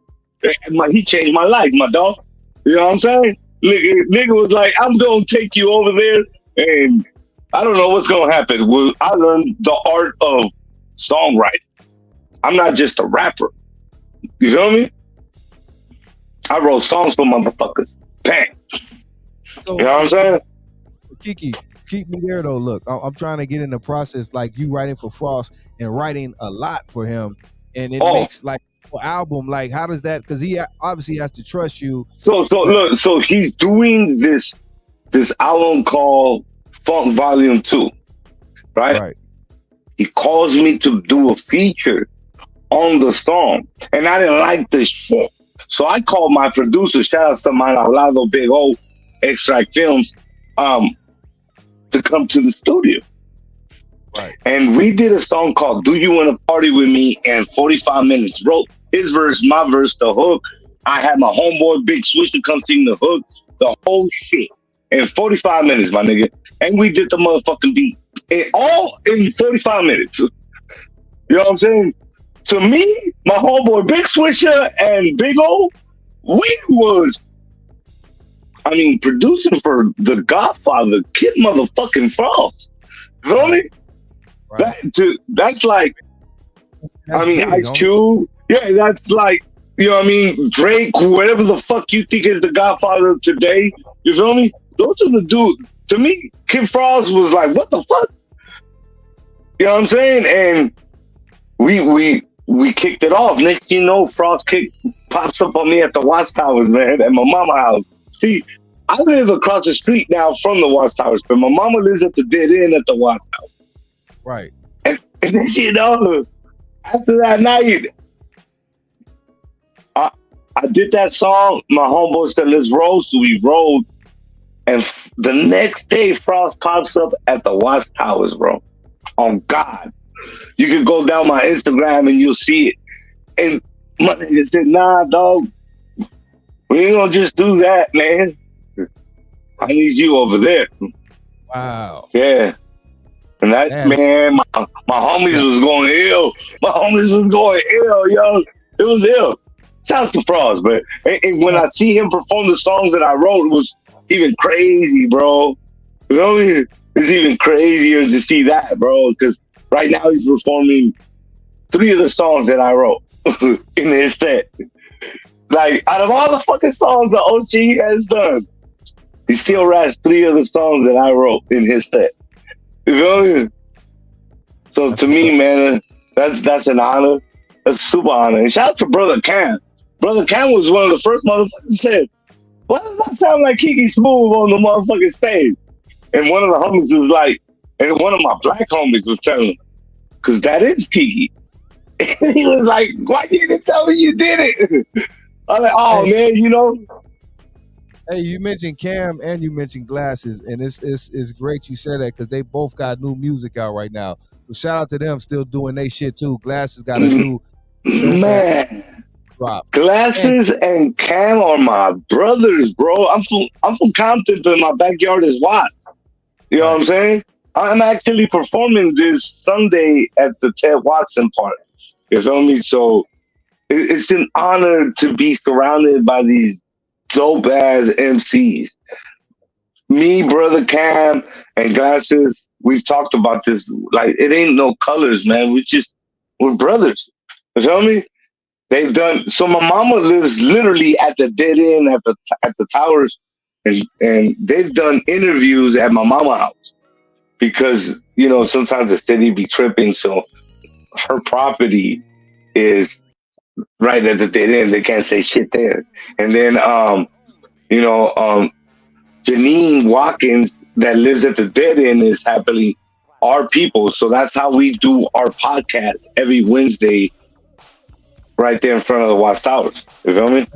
He changed my life, my dog. You know what I'm saying? Nigga was like, I'm gonna take you over there, and I don't know what's gonna happen. Well, I learned the art of songwriting. I'm not just a rapper. You feel me? I wrote songs for motherfuckers. Bang. So, you know what I'm saying? KiKi, keep me there though. Look, I'm trying to get in the process like you writing for Frost and writing a lot for him, and it makes like album? Like, how does that? Because he obviously has to trust you. So look, so he's doing this album called Funk Volume 2, right? He calls me to do a feature on the song, and I didn't like the shit. So I called my producer, shout out to my Alado Big O, Extract Films, to come to the studio. Right. And we did a song called Do You Want to Party With Me in 45 minutes. Wrote his verse, my verse, the hook. I had my homeboy Big Swish to come sing the hook, the whole shit. In 45 minutes, my nigga. And we did the motherfucking beat. All in 45 minutes. You know what I'm saying? To me, my homeboy Big Swisher and Big O, we was, producing for The Godfather, Kid motherfucking Frost. You feel me? Right. That's like, Ice Cube. Yeah, that's like, you know what I mean? Drake, whatever the fuck you think is The Godfather today. You feel me? Those are the dudes. To me, Kid Frost was like, what the fuck? You know what I'm saying? And we kicked it off. Next thing you know, Frost pops up on me at the Watts Towers, man, at my mama house. See, I live across the street now from the Watts Towers, but my mama lives at the dead end at the Watts Towers. Right. And then, you know, after that night, I did that song. My homeboy said, let's roll. So we rolled. And the next day, Frost pops up at the Watts Towers, bro. On God. You can go down my Instagram and you'll see it. And my nigga said, nah, dog. We ain't gonna just do that, man. I need you over there. Wow. Yeah. And that, man, my homies was going ill. My homies was going ill, yo. It was ill. Sounds to Frost, but and when I see him perform the songs that I wrote, it was even crazy, bro. You know what I mean? It's even crazier to see that, bro, because right now he's performing 3 of the songs that I wrote in his set. Like, out of all the fucking songs that OG has done, he still raps 3 of the songs that I wrote in his set. You feel me? So that's to me, man, that's an honor. That's a super honor. And shout out to Brother Cam. Brother Cam was one of the first motherfuckers that said, why does that sound like KiKi Smooth on the motherfucking stage? And one of the homies was like, and one of my black homies was telling him, because that is KiKi. And he was like, why you didn't tell me you did it? I was like, oh, man, you know. Hey, you mentioned Cam and you mentioned Glasses, and it's great you said that because they both got new music out right now. So shout out to them still doing their shit too. Glasses got a new man drop. Glasses and Cam are my brothers, bro. I'm from Compton, but my backyard is Watts. You know what I'm saying? I'm actually performing this Sunday at the Ted Watson Park. You feel me? So it's an honor to be surrounded by these dope ass MCs. Me, Brother Cam, and Glasses, we've talked about this. Like, it ain't no colors, man. We're brothers. You feel me? They've done. So my mama lives literally at the dead end at the towers, and they've done interviews at my mama house because, you know, sometimes the city be tripping. So her property is right at the dead end. They can't say shit there. And then, Janine Watkins that lives at the dead end is happily our people. So that's how we do our podcast every Wednesday right there in front of the Watts Towers. You feel me?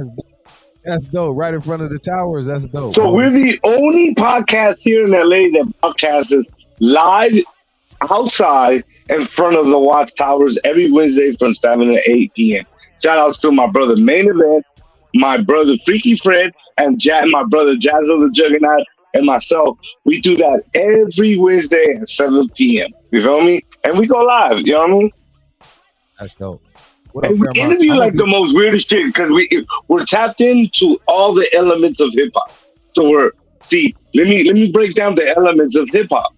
That's dope. Right in front of the towers. That's dope. So we're the only podcast here in LA that broadcasts live outside in front of the Watts Towers every Wednesday from 7 to 8 p.m. Shout outs to my brother Main Event, my brother Freaky Fred, and my brother Jazzo the Juggernaut, and myself. We do that every Wednesday at 7 p.m. You feel me? And we go live. You know what I mean? That's dope. And we interview like the most weirdest shit because we're tapped into all the elements of hip hop. So let me break down the elements of hip hop.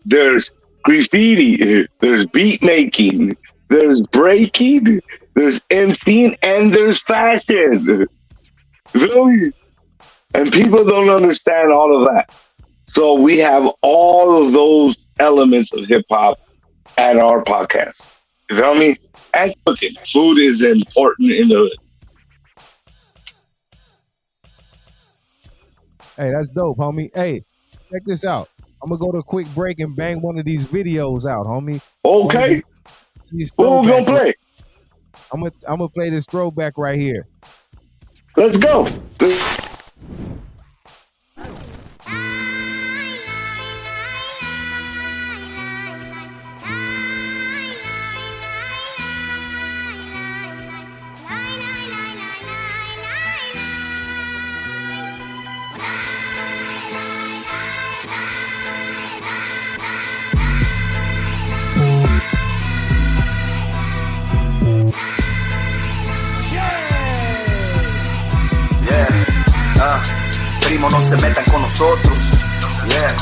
There's graffiti, there's beat making, there's breaking, there's MCing, and there's fashion. Really? And people don't understand all of that. So we have all of those elements of hip hop at our podcast. You feel me? And cooking. Food is important in the hood. Hey, that's dope, homie. Hey, check this out. I'm gonna go to a quick break and bang one of these videos out, homie. Okay. What we gonna play? I'm gonna play this throwback right here. Let's go. Primo, no se metan con nosotros. Yeah.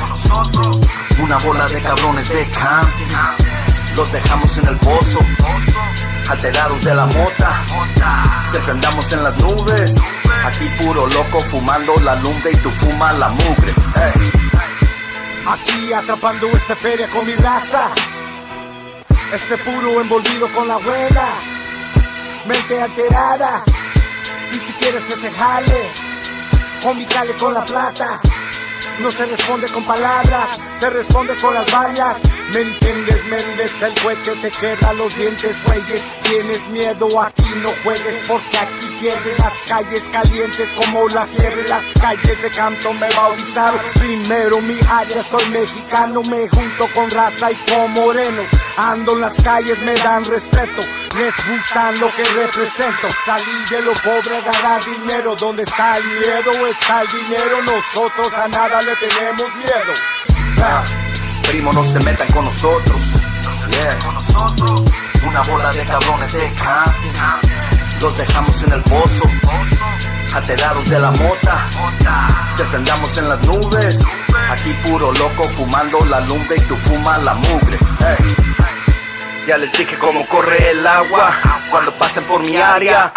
Una bola de cabrones de Compton. Los dejamos en el pozo, alterados de la mota. Siempre andamos en las nubes. Aquí puro loco fumando la lumbre y tú fumas la mugre. Hey. Aquí atrapando esta feria con mi raza. Este puro envolvido con la buena. Mente alterada. Y si quieres ese jale, con mi cale con la plata. No se responde con palabras, se responde con las balas. ¿Me entiendes, Méndez? El cohete te queda los dientes, güeyes. Tienes miedo, aquí no juegues, porque aquí pierdes. Las calles calientes como la fiebre. Las calles de Compton me bautizaron primero mi área. Soy mexicano, me junto con raza y con morenos. Ando en las calles, me dan respeto. Les gusta lo que represento. Salí de lo pobre a ganar dinero. ¿Dónde está el miedo? Está el dinero. Nosotros a nada le tenemos miedo. Primo, no se metan con nosotros. Yeah. Con nosotros. Una bola de cabrones de Compton. Los dejamos en el pozo, alterados de la mota. Siempre andamos en las nubes. Aquí puro loco fumando la lumbre y tú fumas la mugre. Hey. Ya les dije cómo corre el agua cuando pasen por mi área.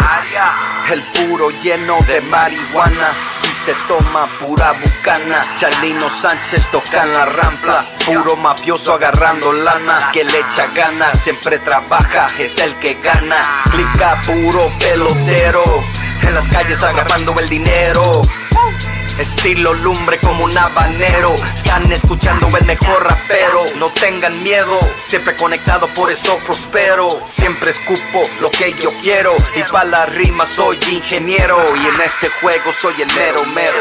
El puro lleno de marihuana y se toma pura bucana. Chalino Sánchez toca en la rampla. Puro mafioso agarrando lana. Que le echa ganas, siempre trabaja, es el que gana. Clica puro pelotero, en las calles agarrando el dinero. Estilo lumbre como un habanero. Están escuchando el mejor rapero. No tengan miedo, siempre conectado, por eso prospero. Siempre escupo lo que yo quiero. Y pa' la rima soy ingeniero. Y en este juego soy el mero mero.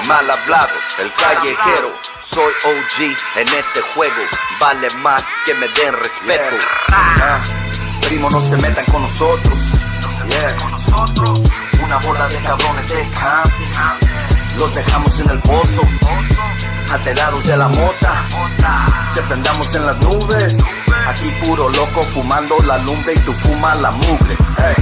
Mal hablado, el callejero. Soy OG en este juego. Vale más que me den respeto. Primo, no se metan con nosotros. Una bola de cabrones de Compton. Los dejamos en el pozo, alterados de la mota. Siempre andamos en las nubes. Aquí puro loco fumando la lumbre y tú fumas la mugre. Hey.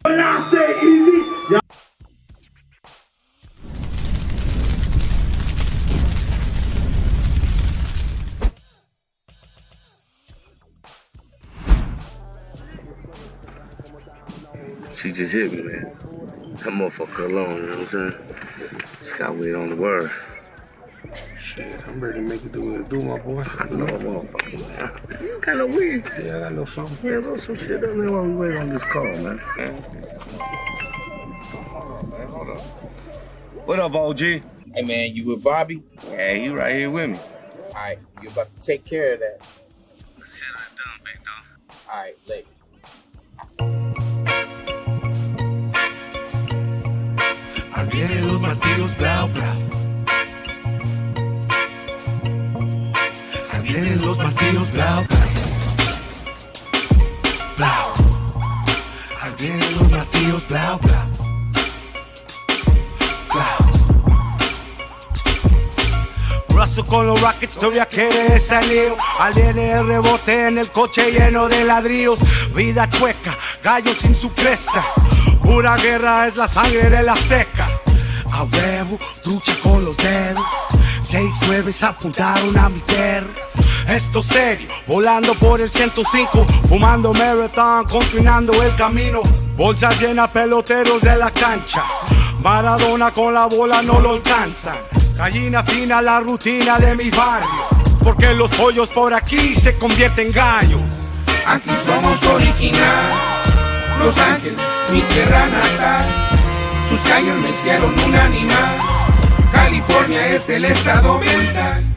When I say easy, y'all. She just hit me, man. That motherfucker alone, you know what I'm saying? Just got weed on the word. Shit, I'm ready to make it do what it do, my boy. I know a motherfucker, man. You got no weed? Yeah, I got a little something. Yeah, roll some shit up there while we wait on this call, man. Hold up. What up, OG? Hey man, you with Bobby? Yeah, he right here with me. Alright, you about to take care of that. Sit down, big dog. Alright, later. Vienen los martillos, blau, blau. Ahí vienen los martillos, blau, blau. Blau. Ahí vienen los martillos, blau, blau. Blau. Russell con los Rockets todavía quiere salir. Aliene el rebote en el coche lleno de ladrillos. Vida chueca, gallo sin su cresta. Pura guerra es la sangre de la seca. A huevo, trucha con los dedos. 6-9 apuntaron a mi perro. Esto serio, volando por el 105, fumando marathon, continuando el camino. Bolsa llena, peloteros de la cancha. Maradona con la bola no lo alcanzan. Gallina fina, la rutina de mi barrio. Porque los pollos por aquí se convierten en gallos. Aquí somos original, Los Ángeles, mi tierra natal. Sus calles me hicieron un animal. California es el estado mental.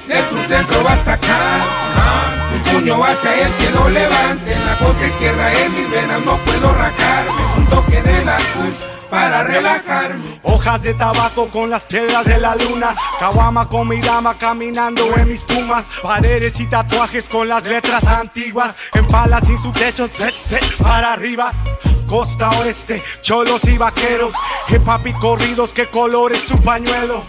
Del sur centro hasta acá. Un puño hacia el cielo levante. En la costa izquierda en mis venas no puedo rajarme. Un toque de la cruz para relajarme. Hojas de tabaco con las piedras de la luna. Caguama con mi dama caminando en mis pumas. Paredes y tatuajes con las letras antiguas. En palas sin su techo, para arriba. Costa oeste, cholos y vaqueros. Hip hop y corridos, qué color es su pañuelo.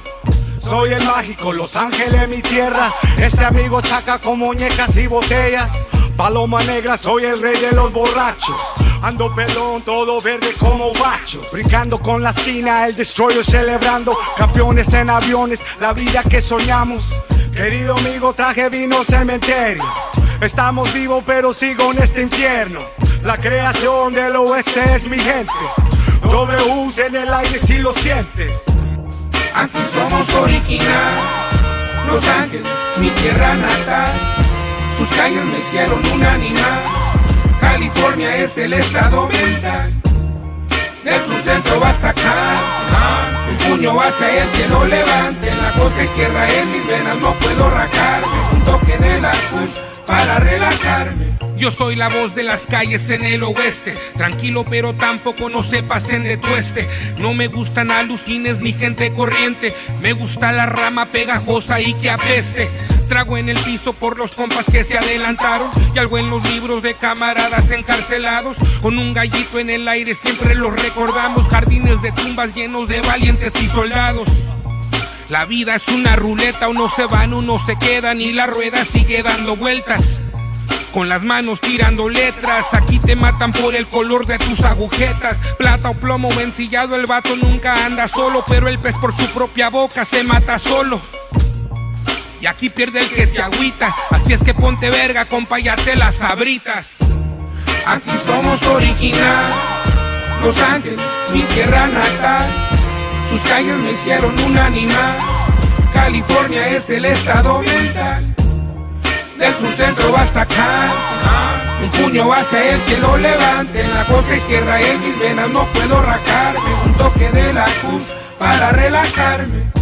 Soy el mágico, Los Ángeles mi tierra. Ese amigo chaca con muñecas y botellas. Paloma negra, soy el rey de los borrachos. Ando pelón, todo verde como bacho. Brincando con la esquina, el destroyer celebrando. Campeones en aviones, la vida que soñamos. Querido amigo, traje vino cementerio. Estamos vivos pero sigo en este infierno. La creación del oeste es mi gente. W's en el aire si lo siente. Aquí somos original, Los Ángeles, mi tierra natal. Sus calles me hicieron un animal. California es el estado mental. Del sur centro hasta acá. Un puño hacia el cielo levante. En la costa izquierda en mis venas no puedo rajarme. Un toque de la cruz para relajarme. Yo soy la voz de las calles en el oeste. Tranquilo pero tampoco no se pasen de tueste. No me gustan alucines ni gente corriente. Me gusta la rama pegajosa y que apeste. Trago en el piso por los compas que se adelantaron. Y algo en los libros de camaradas encarcelados. Con un gallito en el aire siempre los recordamos. Jardines de tumbas llenos de valientes y soldados. La vida es una ruleta, unos se van, unos se quedan y la rueda sigue dando vueltas. Con las manos tirando letras, aquí te matan por el color de tus agujetas. Plata o plomo vencillado, el vato nunca anda solo, pero el pez por su propia boca se mata solo. Y aquí pierde el que se agüita, así es que ponte verga, compa, ya te las abritas. Aquí somos original, Los Ángeles, mi tierra natal. Sus calles me hicieron un animal. California es el estado mental. Del sur centro hasta acá. Un puño hacia el cielo levante. En la costa izquierda en mis venas no puedo rajarme. Un toque de la cruz para relajarme.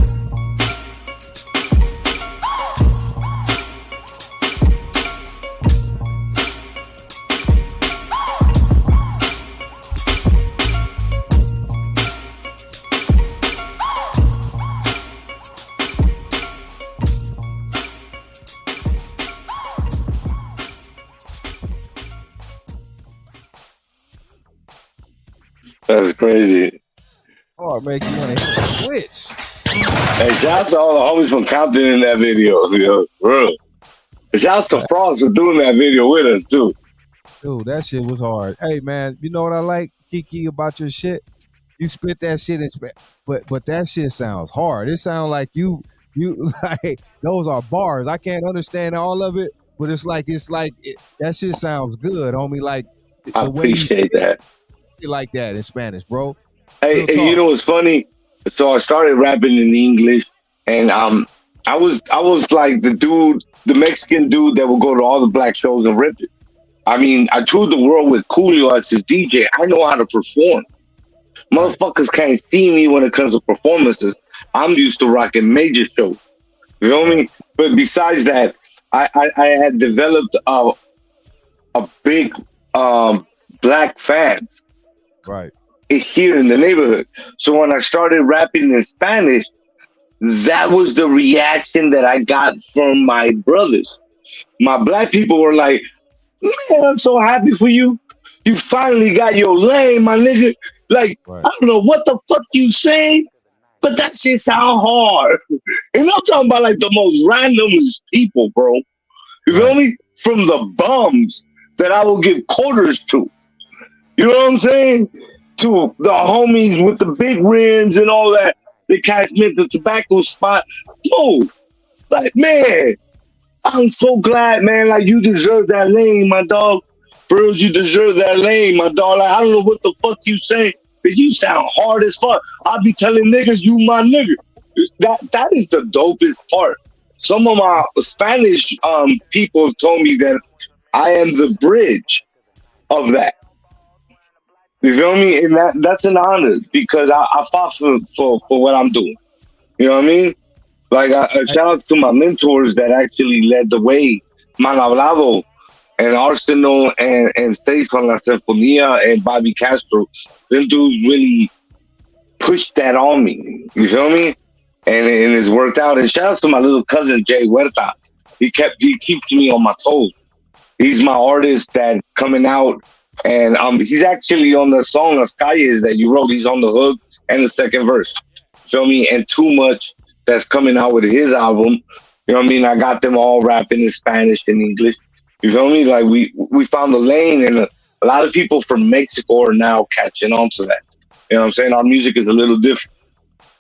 That's crazy. Oh, make you want to switch. Hey, shouts to all the homies from Compton in that video. You know, real. Shouts to Frogs for doing that video with us too. Dude, that shit was hard. Hey, man, you know what I like, KiKi, about your shit? You spit that shit and spit, but that shit sounds hard. It sounds like you like those are bars. I can't understand all of it, but it's like that shit sounds good, homie. Like I appreciate that. Like that in Spanish, bro. Hey, you know what's funny? So I started rapping in English, and I was like the Mexican dude that would go to all the black shows and rip it. I mean, I toured the world with Coolio as a DJ. I know how to perform. Motherfuckers can't see me when it comes to performances. I'm used to rocking major shows. You feel me? But besides that, I had developed a big black fans. Right. Here in the neighborhood. So when I started rapping in Spanish, that was the reaction that I got from my brothers. My black people were like, man, I'm so happy for you. You finally got your lane, my nigga. Like, right. I don't know what the fuck you saying, but that shit sound hard. And I'm talking about like the most randomest people, bro. You feel me? From the bums that I will give quarters to. You know what I'm saying? To the homies with the big rims and all that. They catch me at the tobacco spot. Dude, like, man, I'm so glad, man. Like, you deserve that lane, my dog. For real, you deserve that lane, my dog. Like, I don't know what the fuck you say, but you sound hard as fuck. I be telling niggas, you my nigga. That is the dopest part. Some of my Spanish people have told me that I am the bridge of that. You feel me? And that's an honor because I fought for what I'm doing. You know what I mean? Like, shout out to my mentors that actually led the way. Man Hablado and Arsenal and Stays con la Sinfonía and Bobby Castro. Them dudes really pushed that on me. You feel me? And it's worked out. And shout out to my little cousin Jay Huerta. He keeps me on my toes. He's my artist that's coming out, and he's actually on the song Las Calles that you wrote. He's on the hook and the second verse. Feel me? And Too Much that's coming out with his album. You know what I mean? I got them all rapping in Spanish and English. You feel me? Like we found the lane, and a lot of people from Mexico are now catching on to that. You know what I'm saying? Our music is a little different.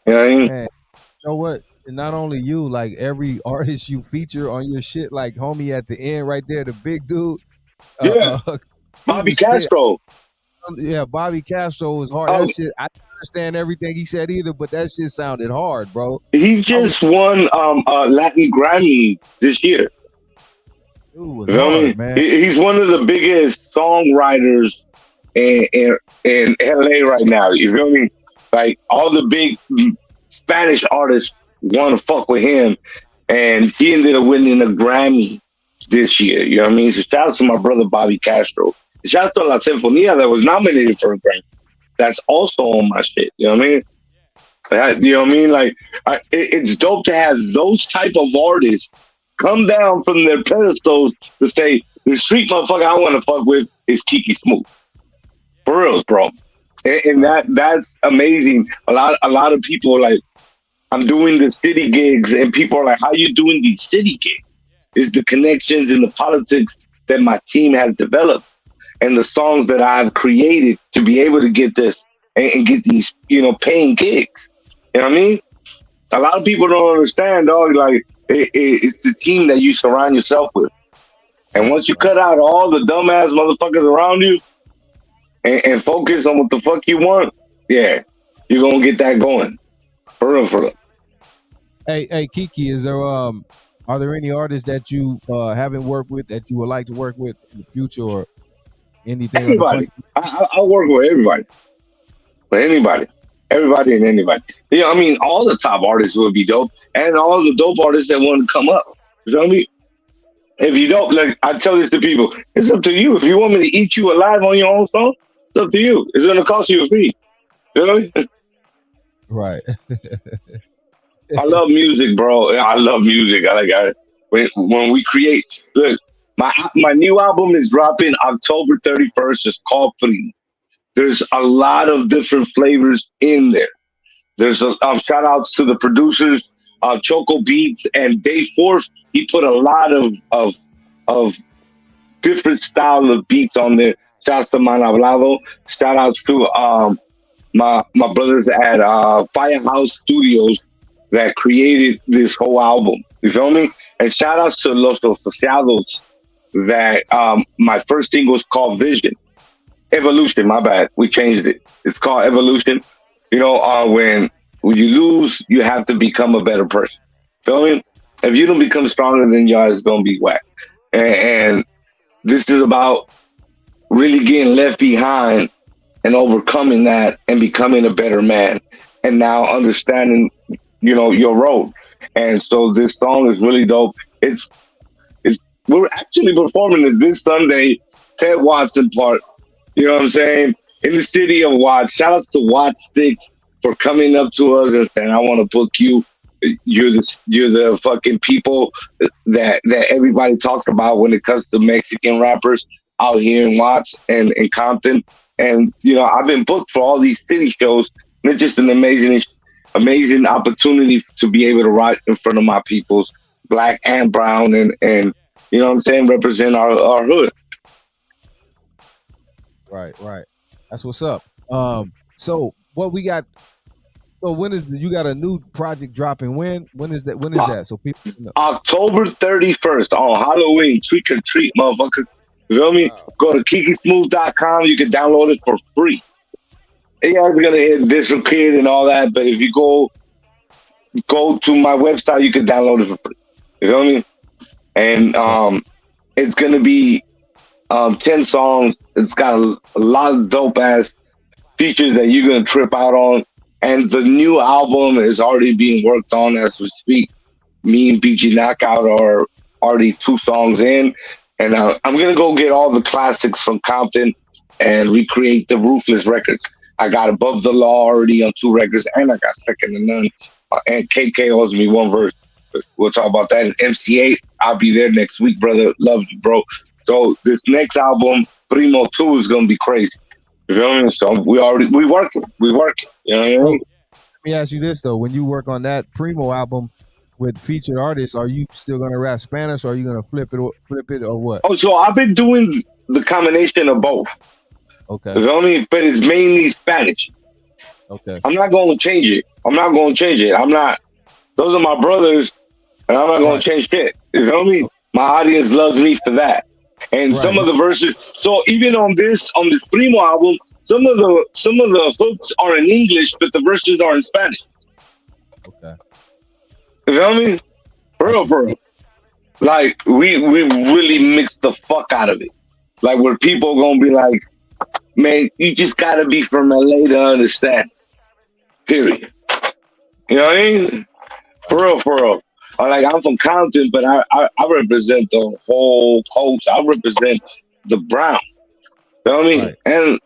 You know what I mean? Man, you know what? And not only you, like every artist you feature on your shit, like homie at the end right there, the big dude. Yeah. Bobby Castro. Yeah, Bobby Castro was hard. That shit, I didn't understand everything he said either, but that shit sounded hard, bro. He just won a Latin Grammy this year. Dude was hard, man. He's one of the biggest songwriters in LA right now. You feel me? Like, all the big Spanish artists want to fuck with him, and he ended up winning a Grammy this year. You know what I mean? So shout out to my brother Bobby Castro. Shout out to La Sinfonía that was nominated for a Grammy. That's also on my shit. You know what I mean? You know what I mean? Like, it's dope to have those type of artists come down from their pedestals to say, the street motherfucker I want to fuck with is KiKi Smooth. For reals, bro. And that's amazing. A lot of people are like, I'm doing the city gigs, and people are like, how you doing these city gigs? It's the connections and the politics that my team has developed and the songs that I've created to be able to get this and get these, paying gigs. You know what I mean? A lot of people don't understand, dog. Like, it's the team that you surround yourself with. And once you cut out all the dumbass motherfuckers around you and focus on what the fuck you want, yeah, you're going to get that going. For real. Hey, KiKi, is there are there any artists that you haven't worked with that you would like to work with in the future or anything? Everybody. I work with everybody. With anybody. Everybody and anybody. You know, I mean, all the top artists would be dope, and all the dope artists that want to come up. You know what I mean? If you don't, like, I tell this to people, it's up to you. If you want me to eat you alive on your own song, it's up to you. It's going to cost you a fee. You know what I mean? Right. I love music, bro. I love music. When we create, look, my new album is dropping October 31st. It's called Free. There's a lot of different flavors in there. There's shout outs to the producers, Choco Beats and Dave Force. He put a lot of different style of beats on there. Shout outs to Man Hablado. Shout outs to my brothers at Firehouse Studios that created this whole album. You feel me? And shout outs to Los Asociados that my first single was called Vision. Evolution, my bad. We changed it. It's called Evolution. You know, when you lose, you have to become a better person. Feel me? If you don't become stronger than you are, it's going to be whack. And this is about really getting left behind and overcoming that and becoming a better man. And now understanding, your road. And so this song is really dope. We're actually performing it this Sunday, Ted Watson Park. You know what I'm saying? In the city of Watts. Shout outs to Watts Sticks for coming up to us and saying, I want to book you. You're the fucking people that everybody talks about when it comes to Mexican rappers out here in Watts and in Compton. And, I've been booked for all these city shows. And it's just an amazing opportunity to be able to ride in front of my peoples, black and brown, and you know what I'm saying, represent our hood. Right. That's what's up. So what we got So when is you got a new project dropping? When is that? When is that? So people know. October 31st on Halloween. Trick or treat, motherfuckers. You feel me? Wow. Go to kikismooth.com. You can download it for free. Yeah, it's gonna hit DistroKid and all that, but if you go to my website, you can download it for free. You feel me? And it's gonna be 10 songs. It's got a lot of dope ass features that you're gonna trip out on. And the new album is already being worked on as we speak. Me and BG Knockout are already 2 songs in, and I'm gonna go get all the classics from Compton and recreate the Ruthless records. I got Above the Law already on 2 records, and I got Second to None. And KK owes me 1 verse. We'll talk about that in MC8. I'll be there next week, brother. Love you, bro. So this next album, Primo 2, is gonna be crazy. You feel me? So we working. You know what I mean? Let me ask you this though: when you work on that Primo album with featured artists, are you still gonna rap Spanish, or are you gonna flip it, or what? Oh, so I've been doing the combination of both. Okay. You feel me? But it's mainly Spanish. Okay. I'm not going to change it. Those are my brothers, and I'm not going to change shit. You feel me? My audience loves me for that. And some of the verses. So even on this Primo album, some of the hooks are in English, but the verses are in Spanish. Okay. You feel me? For real. Like we really mixed the fuck out of it. Like where people gonna be like, man, you just gotta be from LA to understand. Period. You know what I mean? For real. Like I'm from Compton, but I represent the whole coast. I represent the Brown. You know what I mean?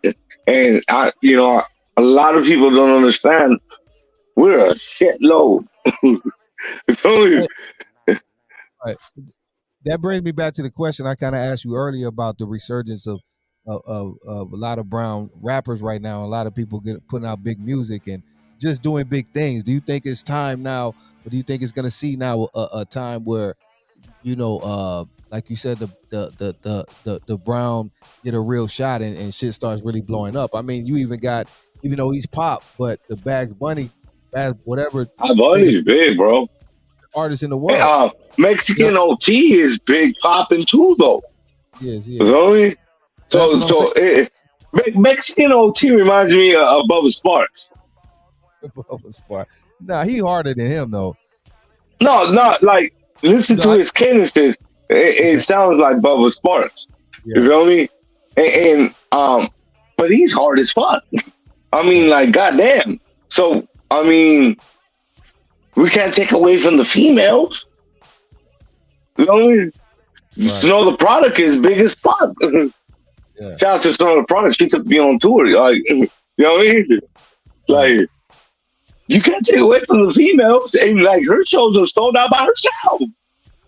Right. And I, a lot of people don't understand. We're a shitload. You feel me? Right. That brings me back to the question I kind of asked you earlier about the resurgence of a lot of Brown rappers right now. A lot of people putting out big music and just doing big things. Do you think it's time now, or do you think it's going to see now a time where, like you said, the Brown get a real shot and shit starts really blowing up? I mean, you even got, even though he's pop, but the Bad Bunny, whatever. Bad Bunny's big, bro. Artist in the world. Mexican OT is big popping too, though. Yes. You know what I mean? So Mexican OT reminds me of Bubba Sparks. Nah, he harder than him though. No, not like listen to his cadences. It sounds like Bubba Sparks. Yeah. You feel me? And but he's hard as fuck. I mean, like, goddamn. So I mean, we can't take away from the females. You know what I mean? Right. Snow the Product is big as fuck. Yeah. Shout out to Snow the Product. She could be on tour. Like, you know what I mean? Like, you can't take away from the females. And like, her shows are sold out by herself.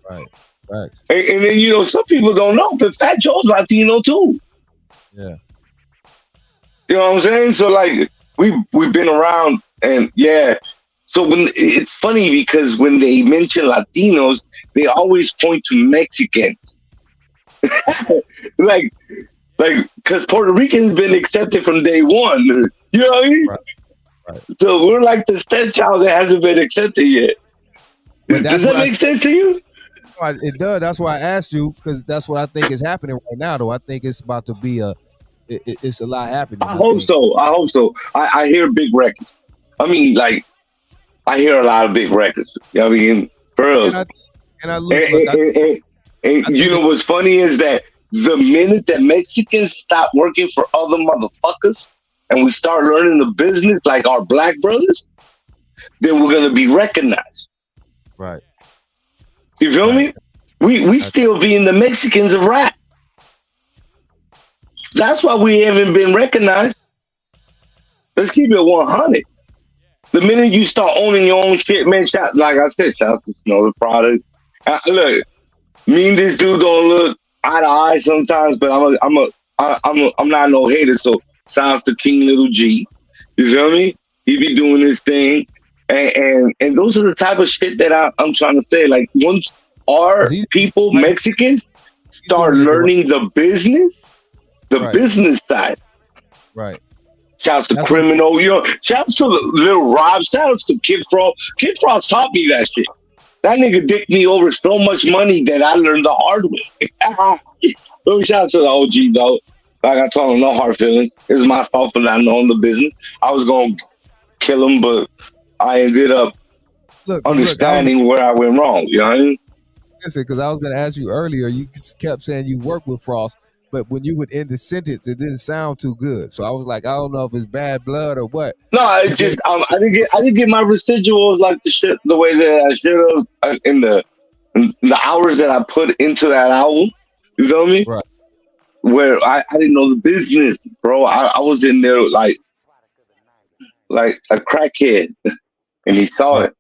Right. Right. And then, some people don't know, but Fat Joe's Latino too. Yeah. You know what I'm saying? So like, we've been around, and yeah. So when it's funny because when they mention Latinos, they always point to Mexicans. like, because Puerto Rican's been accepted from day one. You know what I mean? Right. So we're like the stepchild that hasn't been accepted yet. Does that make sense to you? It does. That's why I asked you, because that's what I think is happening right now. Though I think it's about to be it's a lot happening. I hope so. I hear big records. I mean, like, I hear a lot of big records. You know what I mean? Girls. And you know what's funny is that the minute that Mexicans stop working for other motherfuckers and we start learning the business like our black brothers, then we're gonna be recognized. Right. You feel me? We still being the Mexicans of rap. That's why we haven't been recognized. Let's keep it 100. The minute you start owning your own shit, man, like I said, shout out to Snow the Product. Look, me and this dude don't look eye to eye sometimes, but I'm not no hater. So shout out to King Little G. You feel me? He be doing his thing, and those are the type of shit that I'm trying to say. Like, once our people, Mexicans, start learning the business, business side. Right. Shouts to Criminal, you know, shouts to the Little Rob, shouts to Kid Frost. Kid Frost taught me that shit. That nigga dicked me over so much money that I learned the hard way. Shout out to the OG though. Like I told him, no hard feelings. It's my fault for not knowing the business. I was gonna kill him, but I ended up understanding where I went wrong. You know what I mean? Listen, because I was gonna ask you earlier, you kept saying you work with Frost, but when you would end the sentence, it didn't sound too good. So I was like, I don't know if it's bad blood or what. No, it just I didn't get my residuals like the way that I should have in the hours that I put into that album. You feel me? Right. Where I didn't know the business, bro. I was in there like a crackhead, and he saw it.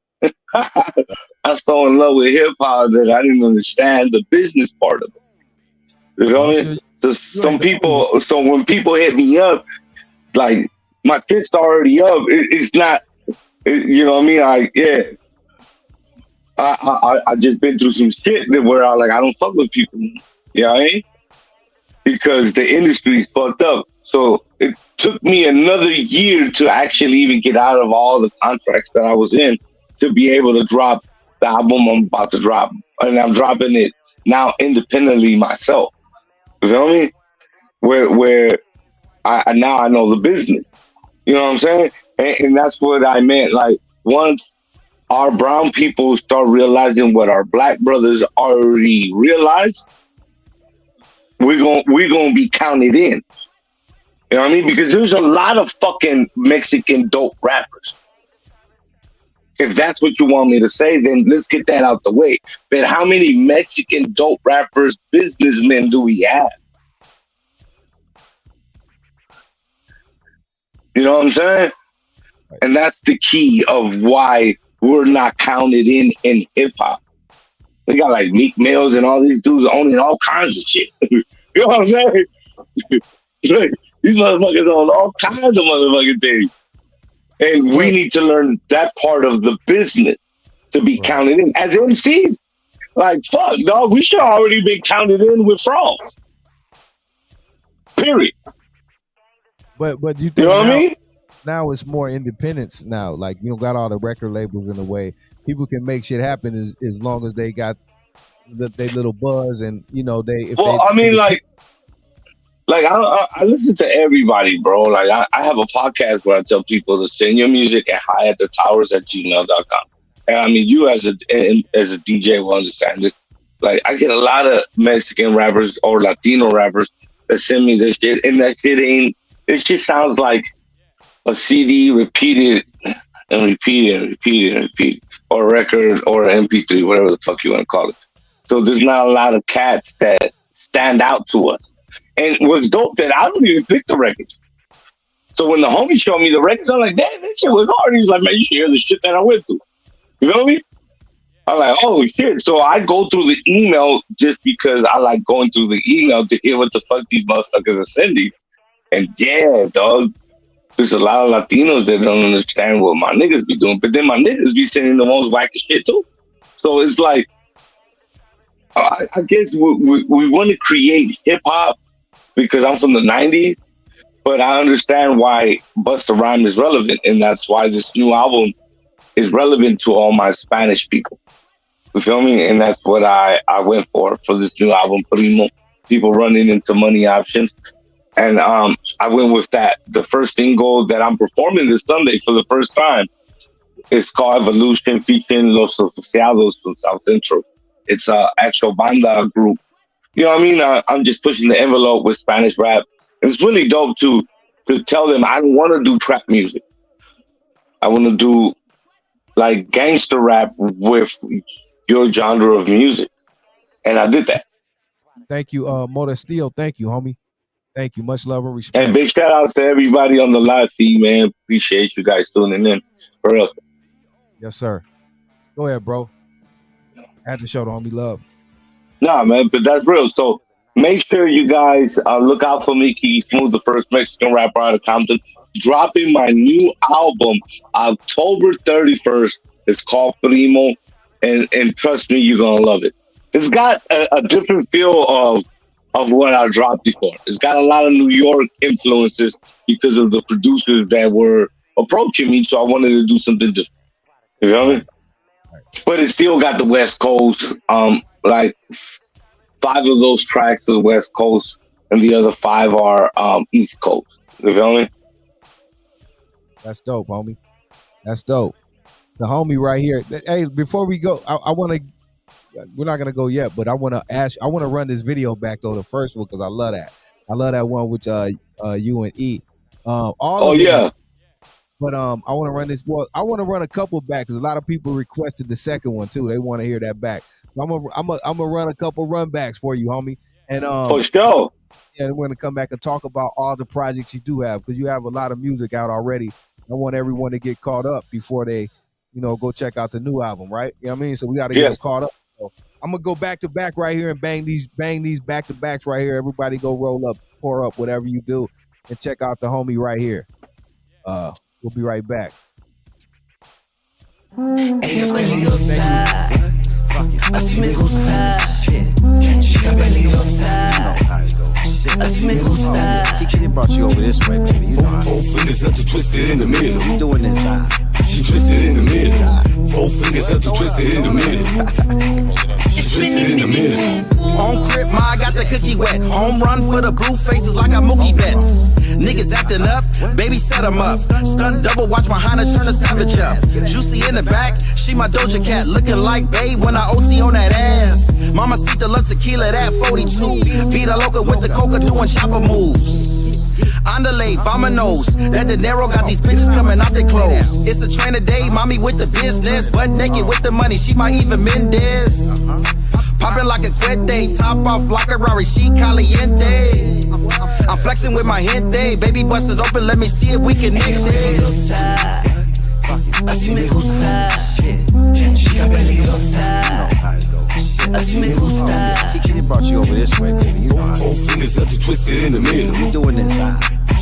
I fell in love with hip hop that I didn't understand the business part of it. You know what I mean? So when people hit me up, like my fist already up. It's not, you know what I mean? I just been through some shit where I don't fuck with people. You know what I mean? Because the industry's fucked up. So it took me another year to actually even get out of all the contracts that I was in to be able to drop the album I'm about to drop. And I'm dropping it now independently myself. You feel me? Where I now I know the business. You know what I'm saying? And that's what I meant. Like, once our brown people start realizing what our black brothers already realized, we're gonna be counted in. You know what I mean? Because there's a lot of fucking Mexican dope rappers. If that's what you want me to say, then let's get that out the way. But how many Mexican dope rappers, businessmen do we have? You know what I'm saying? And that's the key of why we're not counted in hip hop. They got like Meek Mills and all these dudes owning all kinds of shit. You know what I'm saying? These motherfuckers own all kinds of motherfucking things. And we need to learn that part of the business to be counted in. As MCs, like, fuck, dog, we should have already been counted in with Frost. Period. But you think know what I mean? Now it's more independence now. Like, you know, got all the record labels in the way. People can make shit happen as long as they got their little buzz and, you know, I listen to everybody, bro. Like, I have a podcast where I tell people to send your music at hiathetowers@gmail.com. And I mean, you as a DJ will understand this. Like, I get a lot of Mexican rappers or Latino rappers that send me this shit, and that shit ain't. It just sounds like a CD repeated and repeated and repeated and repeated, or a record or an MP3, whatever the fuck you want to call it. So there's not a lot of cats that stand out to us. And what's dope that I don't even pick the records. So when the homie showed me the records, I'm like, damn, that shit was hard. He's like, man, you should hear the shit that I went through. You know me? I'm like, oh shit. So I go through the email just because I like going through the email to hear what the fuck these motherfuckers are sending. And yeah, dog, there's a lot of Latinos that don't understand what my niggas be doing. But then my niggas be sending the most wacky shit too. So it's like, I guess we want to create hip hop because I'm from the 90s, but I understand why Busta Rhymes is relevant. And that's why this new album is relevant to all my Spanish people. You feel me? And that's what I went for this new album, Primo. People running into money options. And I went with that. The first single that I'm performing this Sunday for the first time is called Evolution, featuring Los Asociados from South Central. It's a actual banda group. You know what I mean? I'm just pushing the envelope with Spanish rap. And it's really dope to tell them I don't want to do trap music. I want to do like gangster rap with your genre of music. And I did that. Thank you, Modestillo. Thank you, homie. Thank you. Much love and respect. And big shout outs to everybody on the live feed, man. Appreciate you guys tuning in. For real. Yes, sir. Go ahead, bro. I had to show the homie love. Nah, man, but that's real. So make sure you guys look out for me, KiKi Smooth, the first Mexican rapper out of Compton, dropping my new album October 31st. It's called Primo, and trust me, you're gonna love it. It's got a different feel of of what I dropped before. It's got a lot of New York influences because of the producers that were approaching me, so I wanted to do something different. You feel me? But it still got the West Coast. Like 5 of those tracks are the West Coast, and the other 5 are East Coast. You feel me? That's dope, homie. That's dope. The homie right here. Hey, before we go, I want to. We're not gonna go yet, but I want to ask. I want to run this video back though, the first one, because I love that. I love that one with you and E. Yeah. But I want to run this. Well, I want to run a couple back because a lot of people requested the second one too. They want to hear that back. So I'm gonna run a couple run backs for you, homie. And for sure. Yeah, we're gonna come back and talk about all the projects you do have, because you have a lot of music out already. I want everyone to get caught up before they, go check out the new album, right? You know what I mean? So we got to get them caught up. So I'm gonna go back to back right here and bang these back to backs right here. Everybody go roll up, pour up, whatever you do, and check out the homie right here. We'll be right back. Ella es peligrosa, así me gusta. Chica peligrosa, así me gusta. KiKi brought you over this way, baby. You know how 4 fingers up to twisted in the middle. you doing this. She twisted in the middle. 4 fingers up to twisted in the middle. She twisted in the middle. On crib, ma, I got the cookie wet. Home run for the blue faces like I Mookie Betts. Niggas acting up, baby set 'em up. Stunt double, watch my Hana turn a savage up. Juicy in the back, she my Doja Cat. Looking like babe when I OT on that ass. Mama Sita love tequila, that 42. Vida Loca with the coca doing chopper moves. Underlay, Vamonos. That De Niro got these bitches coming out their clothes. It's a train a day, mommy with the business. Butt naked with the money, she might even Mendez. Popping like a Quete, top off like a Rari, she caliente. I'm flexing with my gente, baby bust it open, let me see if we can hit it. Así me gusta, chica peligrosa. Así me gusta. KiKi brought you over this way, baby. You know how 4 fingers up to twisted in the middle. you doing this.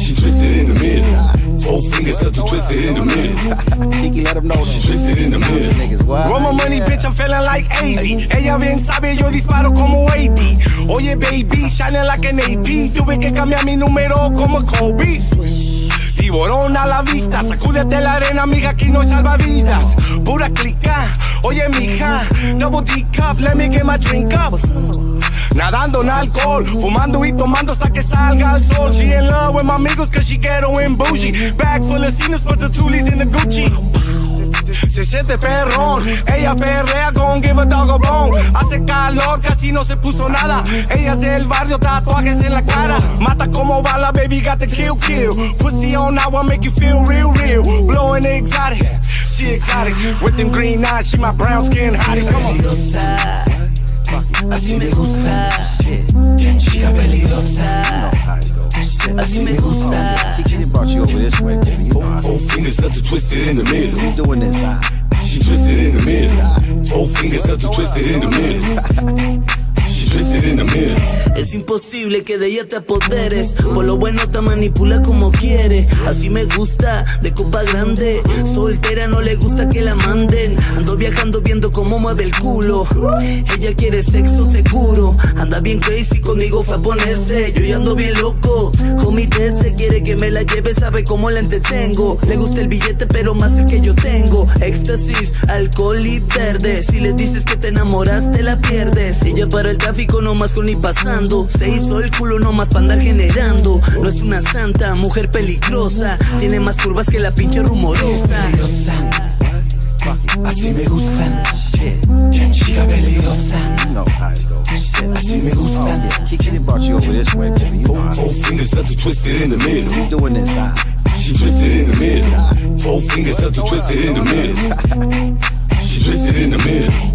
She twisted in the middle. 4 fingers up to twisted in the middle. KiKi, let them know. She twisted in the middle. Niggas, what? Roll my money, bitch, I'm feeling like 80. Ella bien sabe, yo disparo como 80. Oye, baby, shining like an AP. Tuve que cambiar mi número como Kobe. Tiburón a la vista, sacúdete la arena, amiga, aquí no hay salvavidas. Pura clica, oye, mija, double D cup, let me get my drink up. Nadando en alcohol, fumando y tomando hasta que salga el sol. She in love with my amigos cause she ghetto and bougie. Bag full of Cenas, put the Tulis in the Gucci. Se siente perrón, ella perrea, gon' give a dog a bone. Hace calor, casi no se puso nada. Ella es del barrio, tatuajes en la cara. Mata como bala, baby, got the kill. Pussy on now, I make you feel real. Blowing exotic, she exotic. With them green eyes, she my brown skin hottie. Come on. Así me gusta, chica peligrosa. Así me gusta. KiKi brought you over this way, baby. You know how 4 fingers up to twisted in the middle. you doing this. She twisted in the middle. 4 fingers up to twisted in the middle. She twisted in the middle. Es imposible que de ella te apoderes. Por lo bueno te manipula como quiere. Así me gusta, de copa grande. Soltera no le gusta que la manden. Ando viajando viendo cómo mueve el culo. Ella quiere sexo seguro. Anda bien crazy, conmigo fue a ponerse. Yo ya ando bien loco. Homie se quiere que me la lleve, sabe cómo la entretengo. Le gusta el billete pero más el que yo tengo. Éxtasis, alcohol y verde. Si le dices que te enamoraste la pierdes. Ella para el tráfico nomás con ni pasando. Se hizo el culo nomás para andar generando. No es una santa, mujer peligrosa. Tiene más curvas que la pinche rumorosa. Así me gustan, chica peligrosa. You know how it goes. Así me gustan. KiKi brought you over this way, baby. You know how 4 fingers up to twisted in the middle. you doing this. She twisted in the middle. 4 fingers up to twisted in the middle. She twisted in the middle.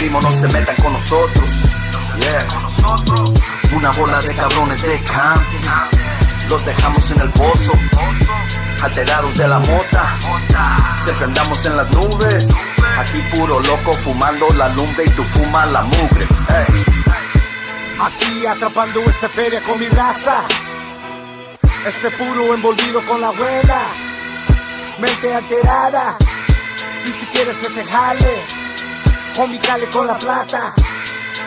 Primo, no se metan con nosotros. Yeah. Una bola de cabrones de Compton. Los dejamos en el pozo, alterados de la mota. Siempre andamos en las nubes. Aquí puro loco fumando la lumbre y tú fumas la mugre. Hey. Aquí atrapando esta feria con mi raza. Este puro envolvido con la buena. Mente alterada. Y si quieres ese jale, homie, cale con la plata.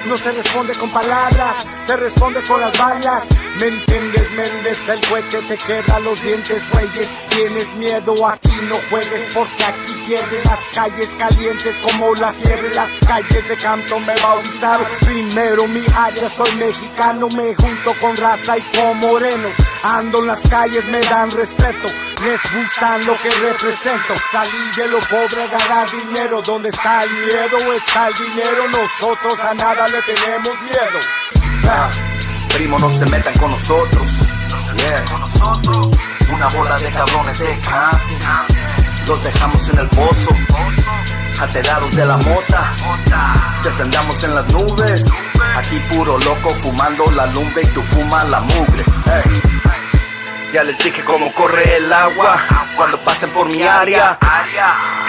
No se responde con palabras, se responde con las balas. ¿Me entiendes, Méndez? El cohete te quebra los dientes, güeyes. Tienes miedo, aquí no juegues, porque aquí pierdes. Las calles calientes como la fiebre. Las calles de Compton me bautizaron. Primero mi área, soy mexicano. Me junto con raza y con morenos. Ando en las calles, me dan respeto. Les gustan lo que represento. Salí de lo pobre, ganar dinero. ¿Dónde está el miedo? Está el dinero. Nosotros a nada le tenemos miedo. Primo, no se metan con nosotros. Yeah. Una bola de cabrones de Compton. Los dejamos en el pozo, alterados de la mota. Siempre andamos en las nubes. Aquí puro loco fumando la lumbre y tú fumas la mugre. Hey. Ya les dije cómo corre el agua cuando pasen por mi área.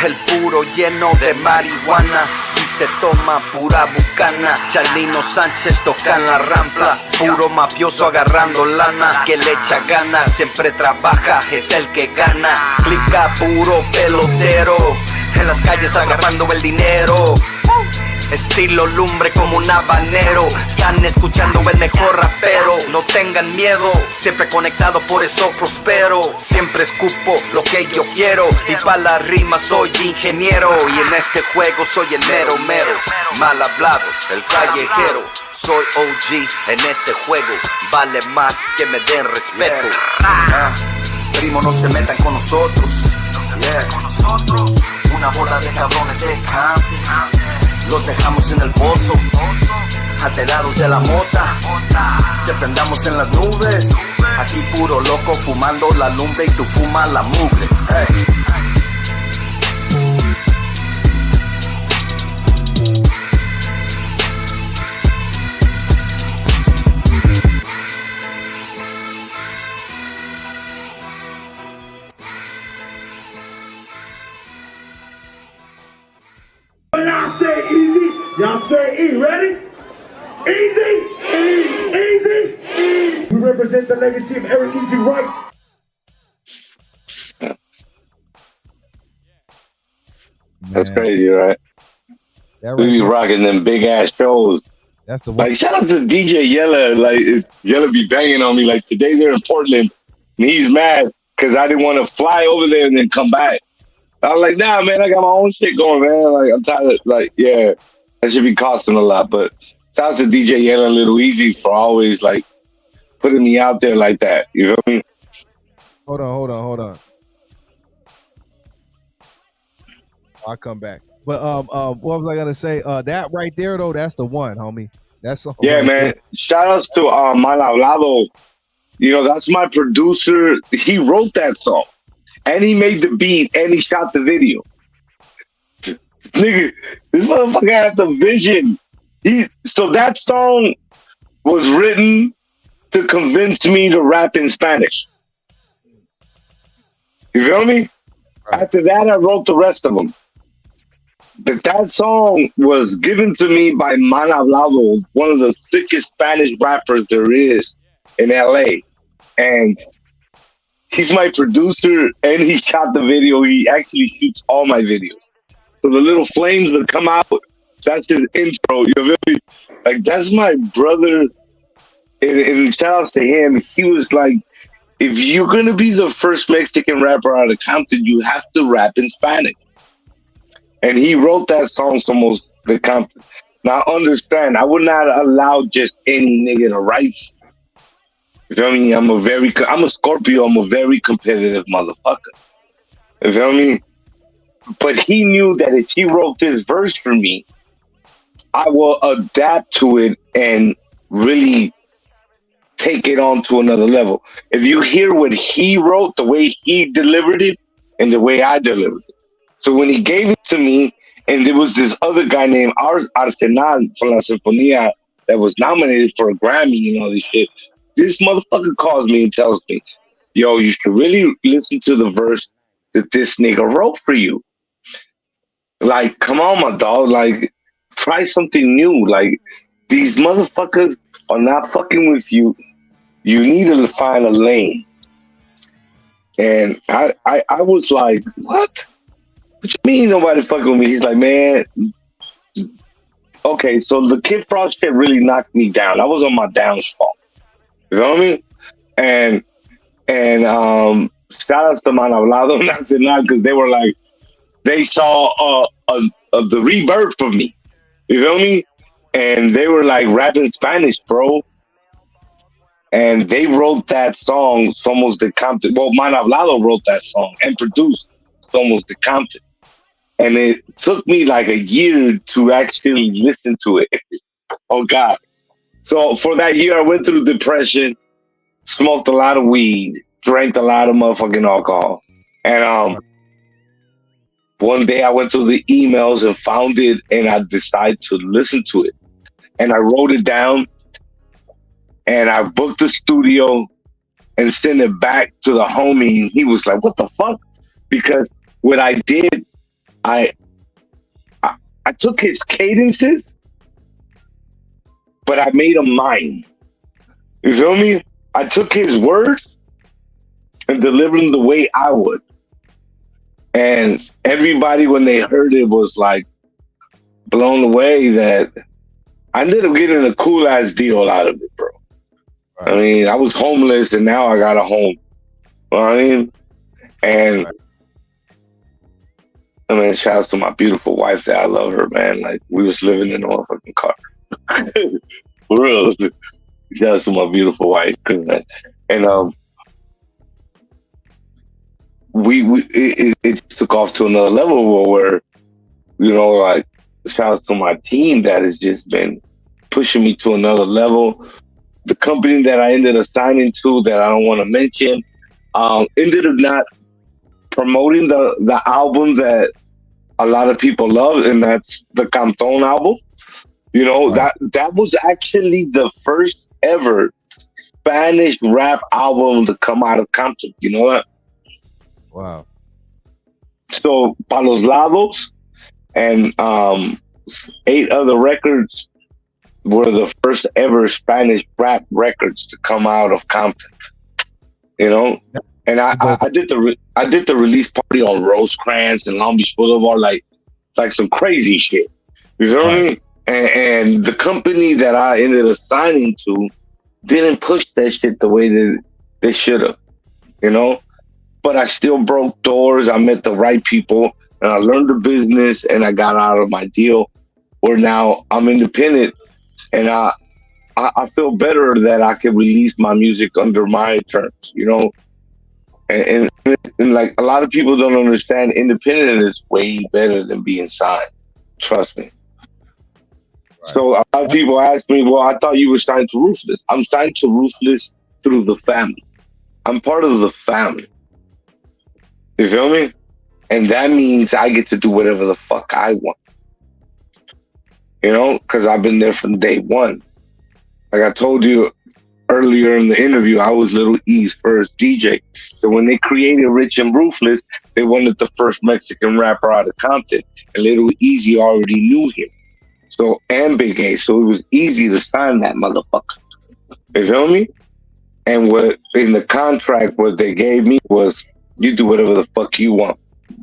El puro lleno de marihuana y se toma pura bucana. Chalino Sánchez toca en la rampla. Puro mafioso agarrando lana. Que le echa ganas, siempre trabaja, es el que gana. Clica puro pelotero, en las calles agarrando el dinero. Estilo lumbre como un habanero. Están escuchando el mejor rapero. No tengan miedo, siempre conectado, por eso prospero. Siempre escupo lo que yo quiero. Y pa' la rima soy ingeniero. Y en este juego soy el mero mero. Mal hablado, el callejero. Soy OG en este juego. Vale más que me den respeto. Primo, no se metan con nosotros. Una bola de cabrones de Compton. Los dejamos en el pozo, alterados de la mota. Siempre andamos en las nubes. Aquí puro loco fumando la lumbre y tú fumas la mugre. Hey. When I say easy, y'all say E. Ready? Easy, easy, easy. We represent the legacy of Eric Easy Wright. That's crazy, right? That We be right rocking them big ass shows. That's the one. Like, shout out to DJ Yella. Like, Yella be banging on me. Like, today they're in Portland, and he's mad because I didn't want to fly over there and then come back. I was like, nah, man, I got my own shit going, man. Like, I'm tired of, like, yeah, that should be costing a lot. But shout out to DJ Yella and Little Easy for always, like, putting me out there like that. You feel me? Hold on. I'll come back. But what was I gonna say? That right there though, that's the one, homie. That's the yeah, right man. there. Shout outs to Mal Hablado. You know, that's my producer. He wrote that song. And he made the beat and he shot the video. Nigga, this motherfucker had the vision. So that song was written to convince me to rap in Spanish. You feel me? Right. After that, I wrote the rest of them. But that song was given to me by Man Hablado, one of the thickest Spanish rappers there is in LA. And he's my producer, and he shot the video. He actually shoots all my videos. So the little flames that come out, that's his intro. You feel me? Like, that's my brother. And shout outs to him. He was like, if you're going to be the first Mexican rapper out of Compton, you have to rap in Spanish. And he wrote that song Somos de Compton. Now, understand, I would not allow just any nigga to write. You feel me? I'm a Scorpio. I'm a very competitive motherfucker. You feel me? But he knew that if he wrote this verse for me, I will adapt to it and really take it on to another level. If you hear what he wrote, the way he delivered it, and the way I delivered it. So when he gave it to me, And there was this other guy named Arsenal from La Sinfonía that was nominated for a Grammy and all this shit. This motherfucker calls me and tells me, yo, you should really listen to the verse that this nigga wrote for you. Like, come on, my dog. Like, try something new. Like, these motherfuckers are not fucking with you. You need to find a lane. And I was like, what? What you mean nobody fucking with me? He's like, man, okay, so the Kid Frost shit really knocked me down. I was on my downfall. You know what I mean? And shout out to Man Hablado Nacional, because they were like, they saw the reverb from me. You feel me? And they were like rapping Spanish, bro. And they wrote that song, Somos de Compton. Well, Man Hablado wrote that song and produced Somos de Compton. And it took me like a year to actually listen to it. Oh, God. So for that year, I went through depression, smoked a lot of weed, drank a lot of motherfucking alcohol. And one day I went through the emails and found it, and I decided to listen to it. And I wrote it down, and I booked the studio and sent it back to the homie. And he was like, what the fuck? Because what I did, I took his cadences, but I made them mine. You feel me? I took his words and delivered them the way I would. And everybody, when they heard it, was like blown away that I ended up getting a cool ass deal out of it, bro. Right. I mean, I was homeless and now I got a home. You know what I mean? And right. I mean, shouts to my beautiful wife that I love her, man. Like, we was living in a motherfucking car. For real. Shouts to my beautiful wife. And it took off to another level where, you know, like, shouts to my team that has just been pushing me to another level. The company that I ended up signing to that I don't want to mention ended up not promoting the album that a lot of people love, and that's the Compton album. You know, right. that was actually the first ever Spanish rap album to come out of Compton. You know that? Wow. So Palos Lados and 8 other records were the first ever Spanish rap records to come out of Compton. You know? And I did the release party on Rosecrans and Long Beach Boulevard, like some crazy shit. You feel me? And the company that I ended up signing to didn't push that shit the way that they should have. You know? But I still broke doors. I met the right people, and I learned the business, and I got out of my deal. Where now I'm independent, and I feel better that I can release my music under my terms. You know. And like a lot of people don't understand, independent is way better than being signed. Trust me. Right. So a lot of people ask me, well, I thought you were signed to Ruthless. I'm signed to Ruthless through the family. I'm part of the family. You feel me? And that means I get to do whatever the fuck I want. You know, because I've been there from day one. Like I told you earlier in the interview, I was Little E's first DJ. So when they created Rich and Ruthless, they wanted the first Mexican rapper out of Compton. And Little Easy already knew him. So, and Big A. So it was easy to sign that motherfucker. You feel me? And what in the contract, what they gave me was, you do whatever the fuck you want.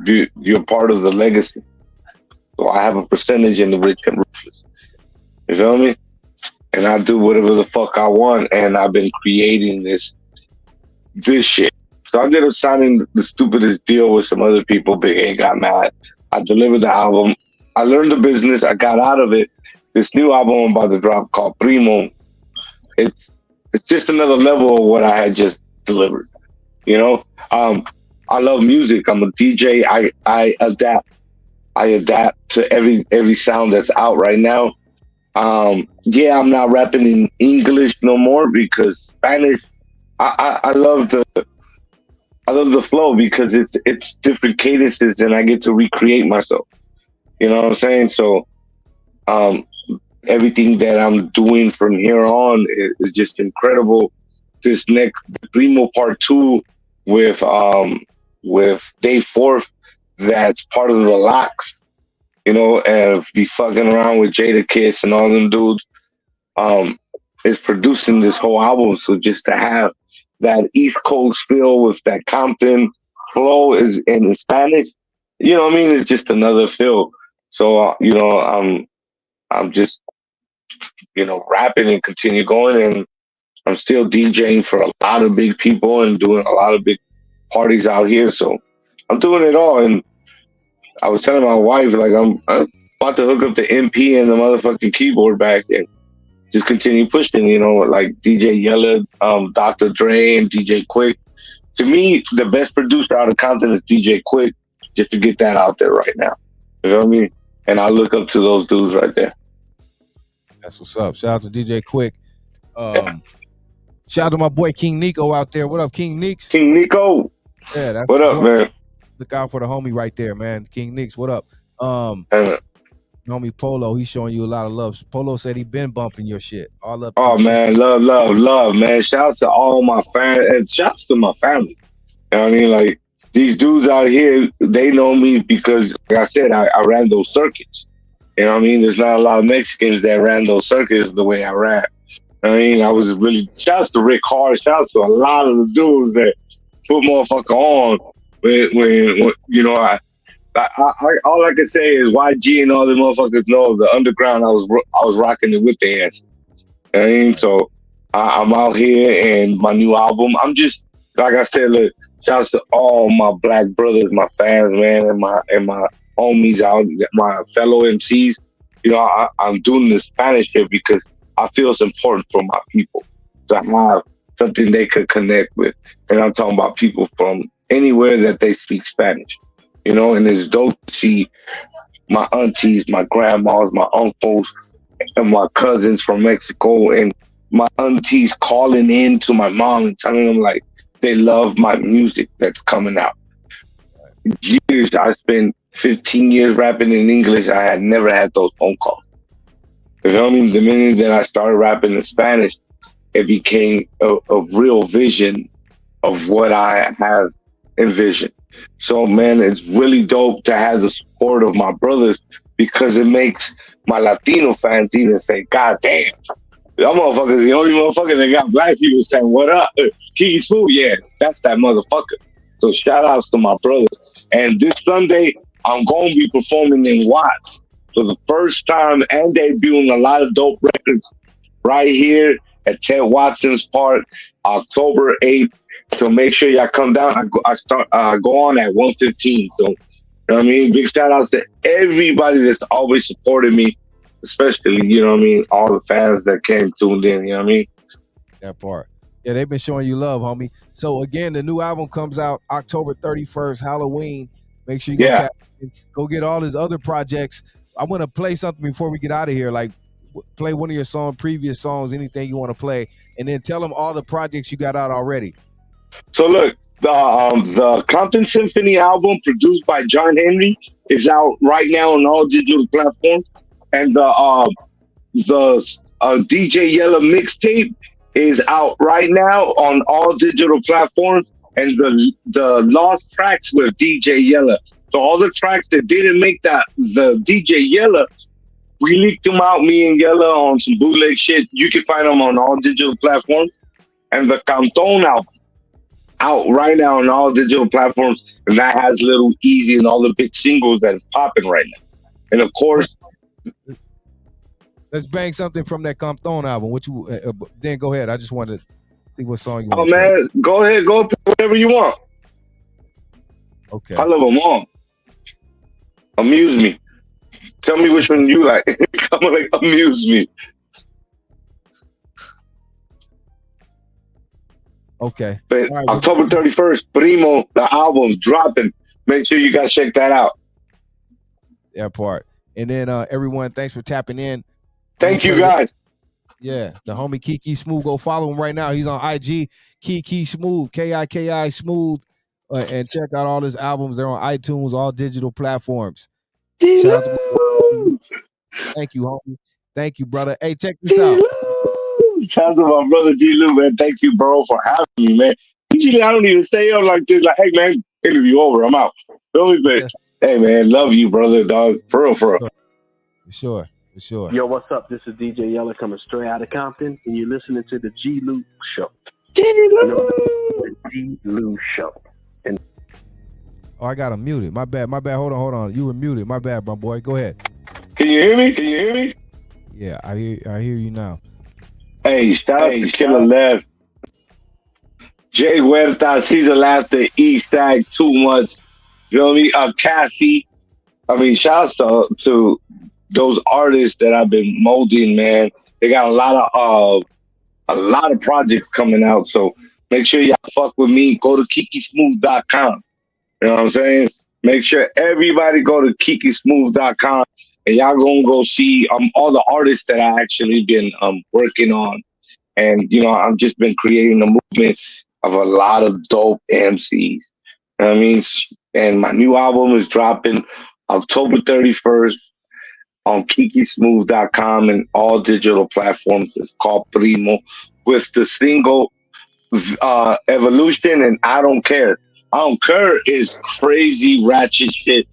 You're part of the legacy. So I have a percentage in the Rich and Ruthless. You feel me? And I do whatever the fuck I want, and I've been creating this shit. So I ended up signing the stupidest deal with some other people. Big A got mad. I delivered the album. I learned the business. I got out of it. This new album I'm about to drop called Primo. It's just another level of what I had just delivered. You know, I love music. I'm a DJ. I adapt. I adapt to every sound that's out right now. Yeah, I'm not rapping in English no more because Spanish. I love the flow because it's different cadences and I get to recreate myself. You know what I'm saying? So everything that I'm doing from here on is just incredible. This next Primo Part 2 with Day Fourth, that's part of the Locks, you know, and be fucking around with Jada Kiss and all them dudes. Is producing this whole album. So just to have that East Coast feel with that Compton flow is in Spanish, you know what I mean? It's just another feel. So you know, I'm just, you know, rapping and continue going, and I'm still DJing for a lot of big people and doing a lot of big parties out here. So I'm doing it all. And I was telling my wife, like, I'm about to hook up the MP and the motherfucking keyboard back and just continue pushing, you know, like DJ Yella, Dr. Dre, and DJ Quick. To me, the best producer out of Compton is DJ Quick, just to get that out there right now. You know what I mean? And I look up to those dudes right there. That's what's up. Shout out to DJ Quick. Shout out to my boy King Nico out there. What up, King Neeks? King Nico. Yeah, that's what up, man. Look out for the homie right there, man. King Neeks, what up? Homie Polo, he's showing you a lot of love. Polo said he been bumping your shit. All up. Oh man, love, man. Shouts to all my fans and shouts to my family. You know what I mean? Like, these dudes out here, they know me because, like I said, I ran those circuits. You know what I mean? There's not a lot of Mexicans that ran those circuits the way I ran. I mean, I was really, shouts to Rick Hard, shouts to a lot of the dudes that put motherfucker on when you know, all I can say is YG and all the motherfuckers know the underground. I was rocking it with the ass. I mean, so I'm out here and my new album. I'm just, like I said, look, shouts to all my black brothers, my fans, man, and my homies out, my fellow MCs. You know, I'm doing the Spanish here because I feel it's important for my people to have something they could connect with. And I'm talking about people from anywhere that they speak Spanish. You know, and it's dope to see my aunties, my grandmas, my uncles, and my cousins from Mexico, and my aunties calling in to my mom and telling them, like, they love my music that's coming out. Years, I spent 15 years rapping in English. I had never had those phone calls. You know what I mean? The minute that I started rapping in Spanish, it became a real vision of what I have envisioned. So, man, it's really dope to have the support of my brothers because it makes my Latino fans even say, God damn, y'all motherfuckers the only motherfucker that got black people saying, what up? KiKi Smooth, yeah, that's that motherfucker. So shout outs to my brothers. And this Sunday, I'm going to be performing in Watts for the first time and debuting a lot of dope records right here at Ted Watson's Park, October 8th. So make sure y'all come down. I go on at 1:15. So, you know what I mean? Big shout outs to everybody that's always supported me, especially, you know what I mean, all the fans that came tuned in, you know what I mean? That part. Yeah, they've been showing you love, homie. So again, the new album comes out October 31st, Halloween. Make sure you go get all his other projects. I want to play something before we get out of here. Like, play one of your previous songs, anything you want to play, and then tell them all the projects you got out already. So look, the Compton Symphony album produced by John Henry is out right now on all digital platforms, and the DJ Yella mixtape is out right now on all digital platforms, and the lost tracks with DJ Yella. So all the tracks that didn't make the DJ Yella, we leaked them out, me and Yella, on some bootleg shit. You can find them on all digital platforms, and the Compton album out right now on all digital platforms, and that has Little Easy and all the big singles that's popping right now. And of course, let's bang something from that Compton album. Then go ahead. I just wanted to see what song you want. Oh man, go ahead, go pick whatever you want. Okay. I love them all. Amuse me. Tell me which one you like. Come on, like, amuse me. Okay. But right, October 31st, Primo, the album's dropping. Make sure you guys check that out. That part. And then everyone, thanks for tapping in. Thank you guys. Yeah, the homie KiKi Smooth. Go follow him right now. He's on IG, KiKi Smooth, KiKi Smooth. And check out all his albums. They're on iTunes, all digital platforms. Shout out to my Thank you, homie. Thank you, brother. Hey, check this out. Shout out to my brother G-Lew, man. Thank you, bro, for having me, man. Usually I don't even stay up like this. Like, hey, man, interview over. I'm out. Feel me? But, hey, man, love you, brother, dog. For real, for real. For sure. For sure. Yo, what's up? This is DJ Yeller coming straight out of Compton, and you're listening to the G-Lew Show. The G-Lew Show. And oh, I got him muted. My bad. Hold on. You were muted. My bad, my boy. Go ahead. Can you hear me? Yeah, I hear you now. Hey, shout out to Killer Lev. Jay Huerta, Caesar Laughter, E-Stack, Too Much. You know what I mean? Cassie. I mean, shouts to those artists that I've been molding, man. They got a lot of projects coming out. So make sure y'all fuck with me. Go to KiKiSmooth.com. You know what I'm saying? Make sure everybody go to KiKiSmooth.com and y'all gonna go see all the artists that I actually been working on. And you know, I've just been creating a movement of a lot of dope MCs. You know what I mean? And my new album is dropping October 31st on KiKiSmooth.com and all digital platforms. It's called Primo, with the single Evolution and I Don't Care. I Don't Care is crazy ratchet shit.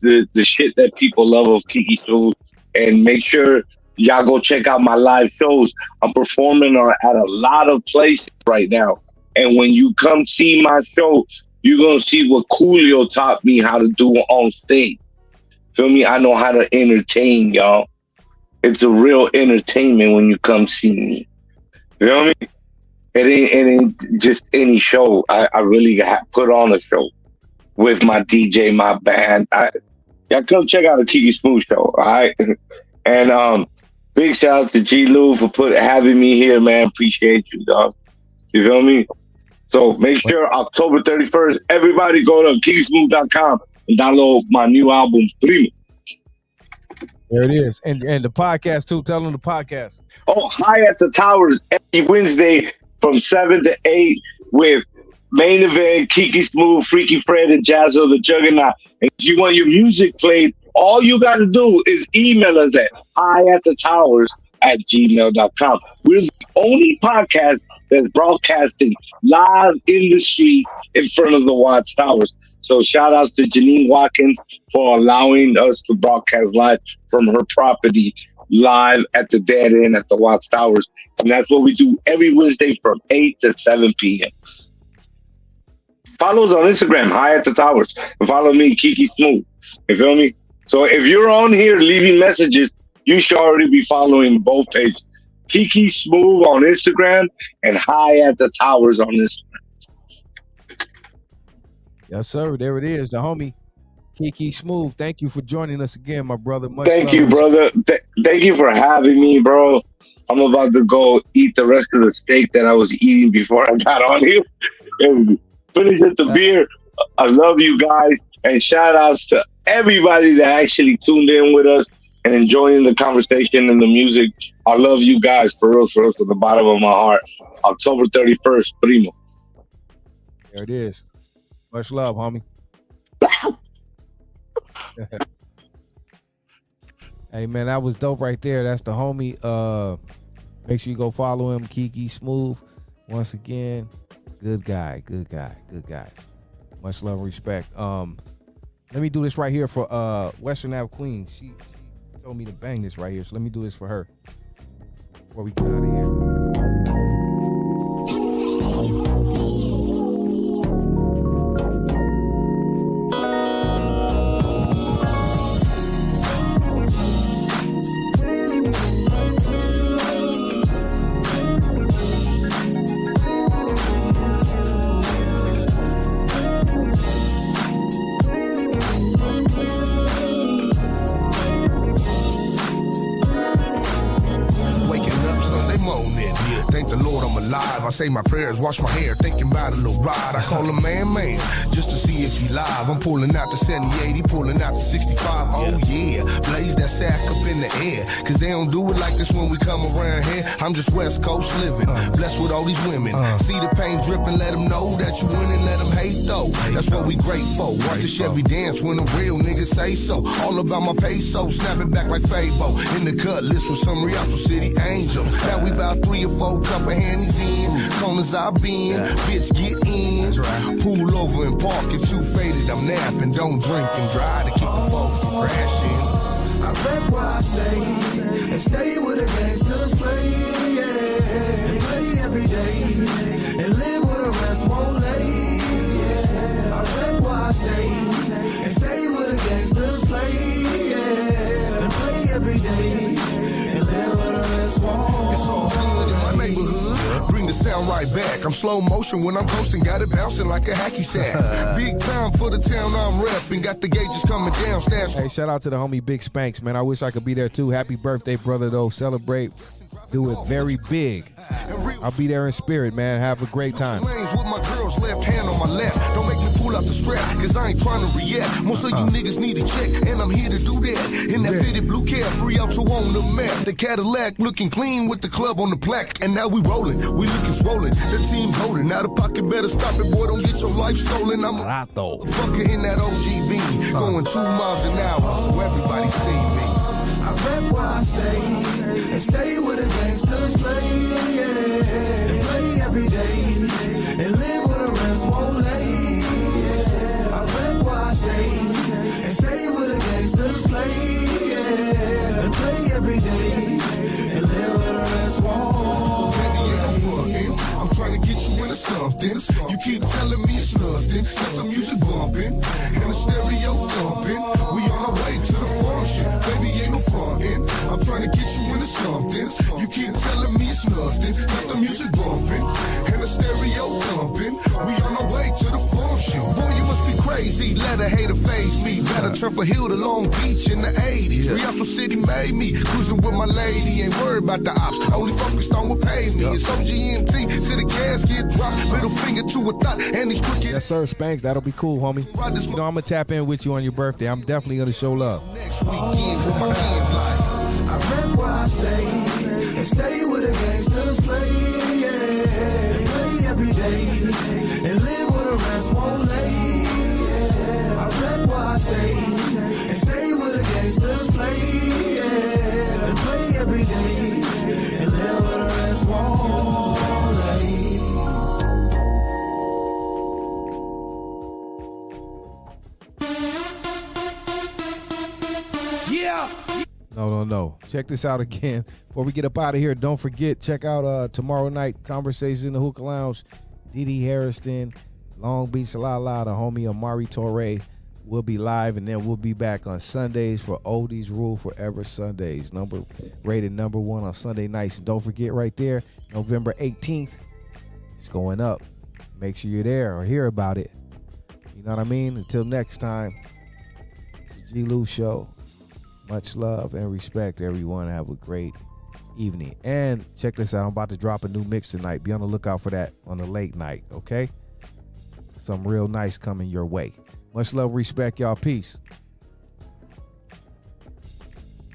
The shit that people love of Kiki Smooth. And make sure y'all go check out my live shows. I'm performing at a lot of places right now. And when you come see my show, you're going to see what Coolio taught me how to do on stage. Feel me? I know how to entertain, y'all. It's a real entertainment when you come see me. You know what I mean? It ain't just any show. I really put on a show with my DJ, my band. Y'all come check out the Kiki Smooth show, all right? And big shout out to G-Lew for having me here, man. Appreciate you, dog. You feel me? So make sure October 31st, everybody go to KiKiSmooth.com and download my new album, Primo. There it is. And the podcast, too. Tell them the podcast. Oh, High at the Towers every Wednesday from 7 to 8 with Main Event, Kiki Smooth, Freaky Fred, and Jazzo the Juggernaut. And if you want your music played, all you got to do is email us at highathetowers@gmail.com. We're the only podcast that's broadcasting live in the street in front of the Watts Towers. So shout outs to Janine Watkins for allowing us to broadcast live from her property, live at the Dead End at the Watts Towers. And that's what we do every Wednesday from 8 to 7 p.m. Follow us on Instagram, High at the Towers. And follow me, Kiki Smooth. You feel me? So if you're on here leaving messages, you should already be following both pages. Kiki Smooth on Instagram and High at the Towers on Instagram. Yes, sir. There it is. The homie, Kiki Smooth. Thank you for joining us again, my brother. Much Thank you, brother. Thank you for having me, bro. I'm about to go eat the rest of the steak that I was eating before I got on here. And finish at the beer. I love you guys. And shout outs to everybody that actually tuned in with us and enjoying the conversation and the music. I love you guys for real, from the bottom of my heart. October 31st, Primo. There it is. Much love, homie. Hey, man, that was dope right there. That's the homie. Make sure you go follow him, Kiki Smooth. Once again, good guy. Much love and respect. Let me do this right here for Western Ave Queen. She told me to bang this right here, so let me do this for her before we get out of here. morning. Thank the Lord I'm alive. I say my prayers, wash my hair, thinking about a little ride. I call him man, just to see if he live. I'm pulling out the 70-80, pulling out the 65. Oh yeah, blaze that sack up in the air. Cause they don't do it like this when we come around here. I'm just West Coast living, blessed with all these women. See the pain dripping, let them know that you winning, let them hate though. That's what we grateful. Watch the Chevy dance when the real niggas say so. All about my peso, snapping back like Fabo. In the cut list with some Rialto City angels. Now we about 3 or 4 cup of handies in. Corners I been, bitch get in. Pull over and park if too faded. I'm napping, don't drink and drive to keep the folks from crashing. I rep where I stay and stay with the gangsters play, yeah. And play every day and live where the rest won't lay, yeah. I rep where I stay and stay with the gangsters play, yeah. And play every day and live where the rest won't lay. It's all good in my neighborhood. Bring the sound right back. I'm slow motion when I'm coasting, got it bouncing like a hacky sack. Big time for the town I'm repping. Got the gauges coming down. Hey, shout out to the homie Big Spanks, man. I wish I could be there too. Happy birthday, brother, though. Celebrate. Do it very big. I'll be there in spirit, man. Have a great time. With my girl's left hand on my left. Don't make me pull out the strap, cause I ain't trying to react. Most of you niggas need a check, and I'm here to do that. In that fitted blue cab, Rialto on the map. The Cadillac looking clean with the club on the plaque. And now we rolling, we looking swollen. The team holding. Now the pocket better stop it, boy. Don't get your life stolen. I'm a fucker in that OG beanie, going 2 miles an hour, so everybody see me. I rep where I stay and stay with the gangsters play, yeah. And play every day and live where the rest won't lay, yeah. I rep where I stay and stay with the gangsters play, yeah. And play every day and live where the rest won't lay. I'm trying to get you into something. You keep telling me it's nothing. Got the music bumping and the stereo thumping. We on our way to the function. Baby, ain't no frontin'. I'm trying to get you into something. You keep telling me it's nothing. Got the music bumping and the stereo thumping. We on our way to the function. Boy, you must be crazy. Let a hater phase me. Better turn for Hill to Long Beach in the 80s. Rialto City made me. Cruising with my lady. Ain't worried about the ops. Only focused on what paid me. It's OGMT to the gas get dropped. Middle finger to a thought. And these crooked. Yes, sir, Spanks. That'll be cool, homie. You know, I'm going to tap in with you on your birthday. I'm definitely going to show love. Next weekend with my hands like. I rep where I stay and stay with the gangsters play, yeah. And play every day and live where the rest won't lay, yeah. I rep where I stay and stay with the gangsters play, yeah. And play every day and live where the rest won't lay. Yeah. No. Check this out again. Before we get up out of here, don't forget, check out tomorrow night, Conversations in the Hookah Lounge. DD Hairston, Long Beach, La La, the homie Amari Torre will be live, and then we'll be back on Sundays for Oldies Rule Forever Sundays. Rated number 1 on Sunday nights. And don't forget right there, November 18th, it's going up. Make sure you're there or hear about it. You know what I mean? Until next time, it's the G-Lew Show. Much love and respect, everyone. Have a great evening. And check this out. I'm about to drop a new mix tonight. Be on the lookout for that on the late night, okay? Some real nice coming your way. Much love, respect, y'all. Peace.